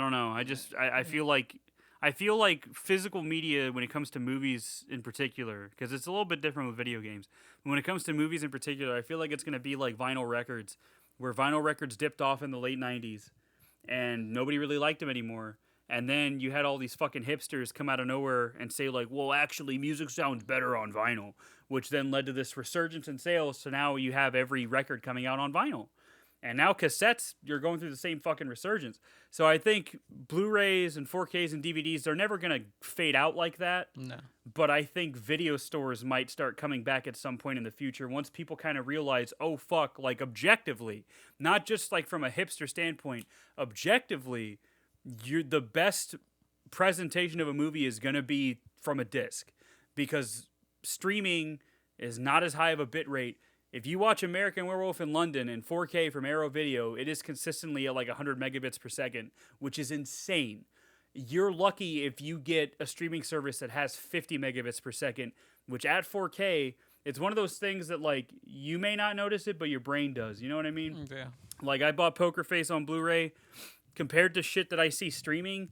don't know. I feel like physical media when it comes to movies in particular, because it's a little bit different with video games. When it comes to movies in particular, I feel like it's going to be like vinyl records, where vinyl records dipped off in the late 90s and nobody really liked them anymore. And then you had all these fucking hipsters come out of nowhere and say like, well, actually music sounds better on vinyl, which then led to this resurgence in sales. So now you have every record coming out on vinyl. And now cassettes, you're going through the same fucking resurgence. So I think Blu-rays and 4Ks and DVDs, they're never going to fade out like that. No. But I think video stores might start coming back at some point in the future once people kind of realize, oh, fuck, like objectively, not just like from a hipster standpoint, objectively, the best presentation of a movie is going to be from a disc, because streaming is not as high of a bit rate. If you watch American Werewolf in London in 4K from Arrow Video, it is consistently at like 100 megabits per second, which is insane. You're lucky if you get a streaming service that has 50 megabits per second, which at 4K, it's one of those things that like you may not notice it, but your brain does. You know what I mean? Yeah. Like I bought Poker Face on Blu-ray. Compared to shit that I see streaming,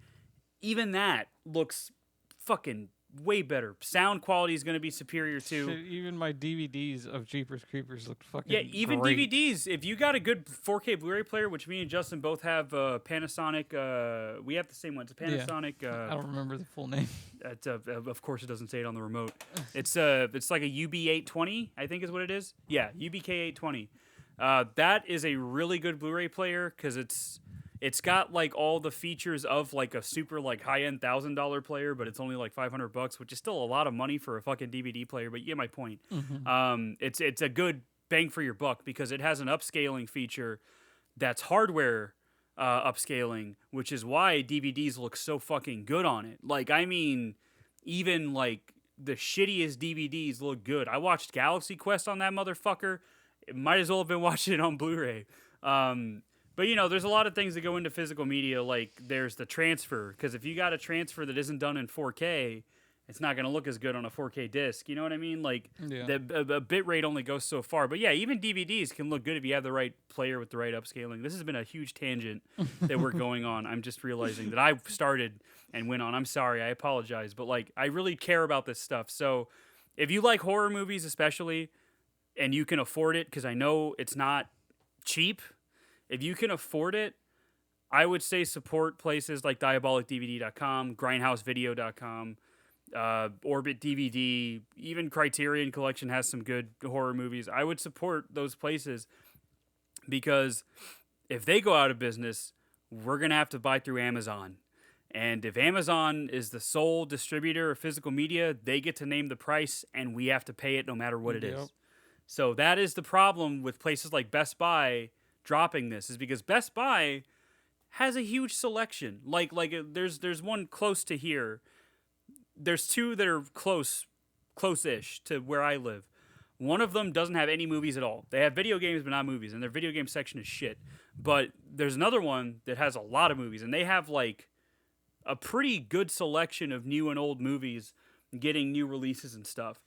even that looks fucking way better. Sound quality is going to be superior too. Shit, even my DVDs of Jeepers Creepers look fucking even great. DVDs. If you got a good 4K Blu-ray player, which me and Justin both have, Panasonic. We have the same one. It's a Panasonic. I don't remember the full name. Of course, it doesn't say it on the remote. It's like a UB820, I think is what it is. Yeah, UBK820. That is a really good Blu-ray player because it's got like all the features of like a super like high-end $1,000 player, but it's only like $500, which is still a lot of money for a fucking DVD player. But you get my point. Mm-hmm. It's a good bang for your buck because it has an upscaling feature that's hardware upscaling, which is why DVDs look so fucking good on it. Like, I mean, even like the shittiest DVDs look good. I watched Galaxy Quest on that motherfucker. It might as well have been watching it on Blu-ray. But, there's a lot of things that go into physical media, like there's the transfer. Because if you got a transfer that isn't done in 4K, it's not going to look as good on a 4K disc. You know what I mean? Like, the bit rate only goes so far. But, yeah, even DVDs can look good if you have the right player with the right upscaling. This has been a huge tangent that we're going on. I'm just realizing that I started and went on. I'm sorry. I apologize. But, like, I really care about this stuff. So, if you like horror movies especially, and you can afford it, because I know it's not cheap, if you can afford it, I would say support places like DiabolicDVD.com, GrindhouseVideo.com, Orbit DVD, even Criterion Collection has some good horror movies. I would support those places because if they go out of business, we're going to have to buy through Amazon. And if Amazon is the sole distributor of physical media, they get to name the price and we have to pay it no matter what it is. So that is the problem with places like Best Buy dropping this, is because Best Buy has a huge selection. Like there's one close to here. There's two that are close-ish to where I live. One of them doesn't have any movies at all. They have video games but not movies, and their video game section is shit. But there's another one that has a lot of movies, and they have like a pretty good selection of new and old movies getting new releases and stuff.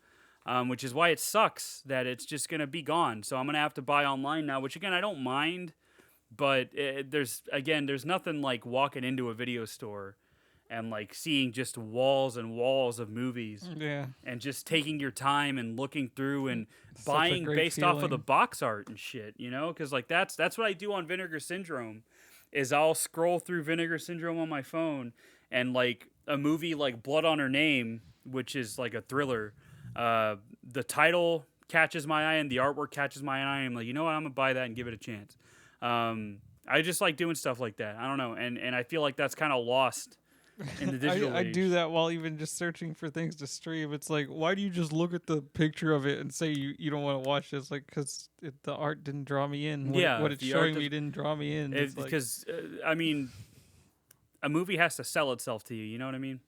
Which is why it sucks that it's just going to be gone. So I'm going to have to buy online now, which, again, I don't mind. But there's nothing like walking into a video store and, like, seeing just walls and walls of movies. Yeah. And just taking your time and looking through and buying based off of the box art and shit, Because, like, that's what I do on Vinegar Syndrome is I'll scroll through Vinegar Syndrome on my phone and, like, a movie like Blood on Her Name, which is, like, a thriller. The title catches my eye and the artwork catches my eye. I'm like, you know what? I'm gonna buy that and give it a chance. I just like doing stuff like that. I don't know, and I feel like that's kind of lost in the digital I age. do that while even just searching for things to stream. It's like, why do you just look at the picture of it and say you don't want to watch this? Like, because the art didn't draw me in. What if it's the art showing me didn't draw me in. It's like, because I mean, a movie has to sell itself to you. You know what I mean?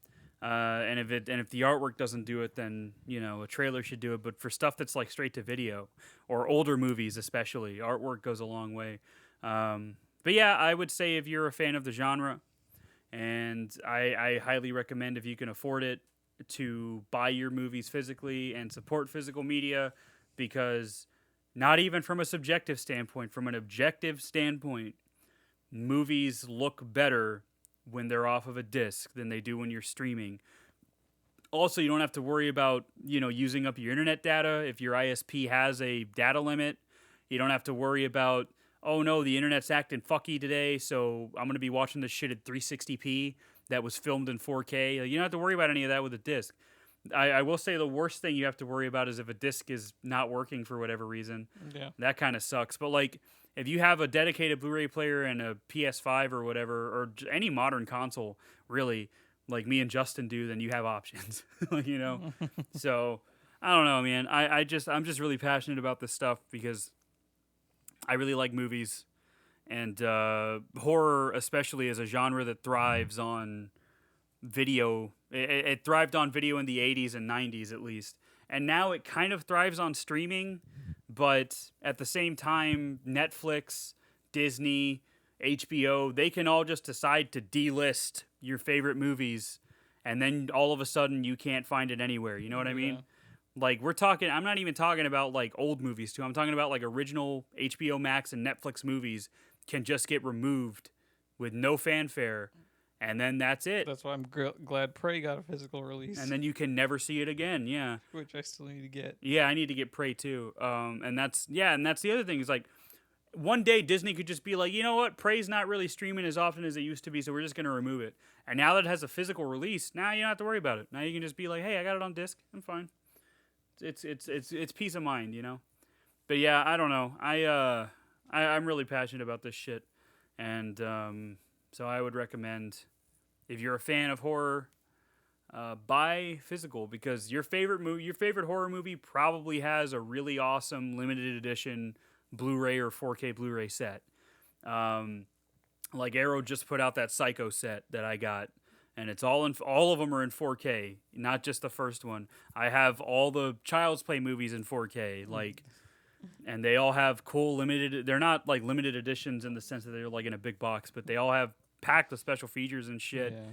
And if the artwork doesn't do it, then a trailer should do it. But for stuff that's like straight to video or older movies, especially, artwork goes a long way. But yeah, I would say if you're a fan of the genre, and I highly recommend if you can afford it to buy your movies physically and support physical media, because not even from a subjective standpoint, from an objective standpoint, movies look better when they're off of a disc than they do when you're streaming. Also, you don't have to worry about, using up your internet data. If your ISP has a data limit, you don't have to worry about, oh no, the internet's acting fucky today, so I'm going to be watching this shit at 360p that was filmed in 4K. You don't have to worry about any of that with a disc. I will say the worst thing you have to worry about is if a disc is not working for whatever reason. yeah. That kind of sucks. But like, if you have a dedicated Blu-ray player and a PS5 or whatever, or any modern console, really, like me and Justin do, then you have options. So I don't know, man. I'm just really passionate about this stuff because I really like movies, and horror especially is a genre that thrives on video. It thrived on video in the 80s and 90s at least. And now it kind of thrives on streaming, but at the same time, Netflix, Disney, HBO, they can all just decide to delist your favorite movies, and then all of a sudden you can't find it anywhere. You know what I mean? Like, I'm not even talking about like old movies too. I'm talking about like original HBO Max and Netflix movies can just get removed with no fanfare. And then that's it. That's why I'm glad Prey got a physical release. And then you can never see it again. Yeah. Which I still need to get. Yeah, I need to get Prey too. And that's the other thing is like, one day Disney could just be like, you know what, Prey's not really streaming as often as it used to be, so we're just gonna remove it. And now that it has a physical release, now you don't have to worry about it. Now you can just be like, hey, I got it on disc. I'm fine. It's peace of mind, But yeah, I don't know. I'm really passionate about this shit, and so I would recommend, if you're a fan of horror, buy physical, because your favorite horror movie probably has a really awesome limited edition Blu-ray or 4K Blu-ray set. Like Arrow just put out that Psycho set that I got, and it's all of them are in 4K, not just the first one. I have all the Child's Play movies in 4K, like. And they all have cool they're not like limited editions in the sense that they're like in a big box, but they all have packed with special features and shit. Yeah.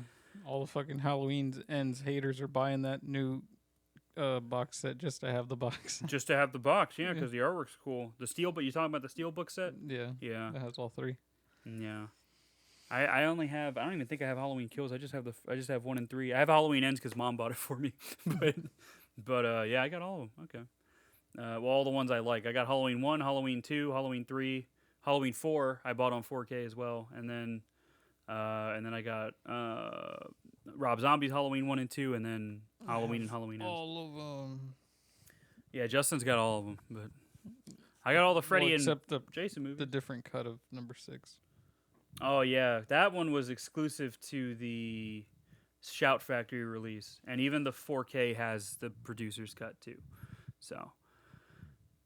All the fucking Halloween ends haters are buying that new box set just to have the box. Just to have the box, yeah, because the artwork's cool. The but you talking about the Steelbook set? Yeah. Yeah. It has all three. Yeah. I only have, I don't even think I have Halloween Kills. I just have 1 and 3. I have Halloween Ends because Mom bought it for me. but yeah, I got all of them. Okay. Well, all the ones I like. I got Halloween 1, Halloween 2, Halloween 3, Halloween 4. I bought on 4K as well, and then I got Rob Zombie's Halloween 1 and 2, and then Halloween and Halloween Ends. All of them. Yeah, Justin's got all of them, but I got all the Freddy except and Jason movies. The different cut of number 6. Oh yeah, that one was exclusive to the Shout Factory release, and even the 4K has the producer's cut too. So.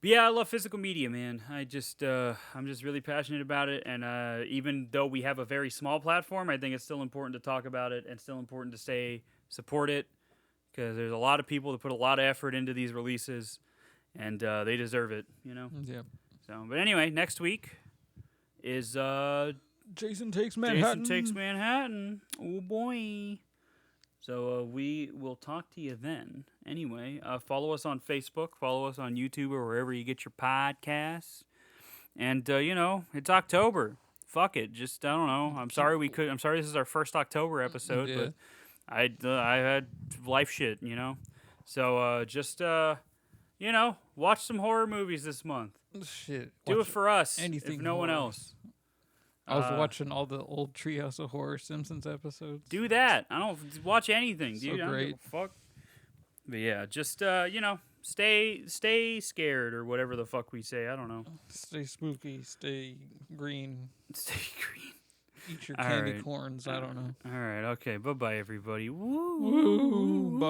But yeah, I love physical media, man. I'm just really passionate about it, and even though we have a very small platform, I think it's still important to talk about it, and still important to support it, because there's a lot of people that put a lot of effort into these releases, and they deserve it, Yeah. So, but anyway, next week is Jason Takes Manhattan. Jason Takes Manhattan. Oh boy. So we will talk to you then. Anyway, follow us on Facebook, follow us on YouTube, or wherever you get your podcasts. And it's October. Fuck it. Just I don't know. I'm sorry this is our first October episode, but I had life shit. So just watch some horror movies this month. Shit. Do it for us. Anything if no one horror. else. I was watching all the old Treehouse of Horror Simpsons episodes. Do that. I don't watch anything, So dude. I don't great. give a fuck. But yeah, just stay scared or whatever the fuck we say. I don't know. Stay spooky. Stay green. Stay green. Eat your All candy right. corns. I don't know. All right. Okay. Bye bye, everybody. Woo. Woo. Bye.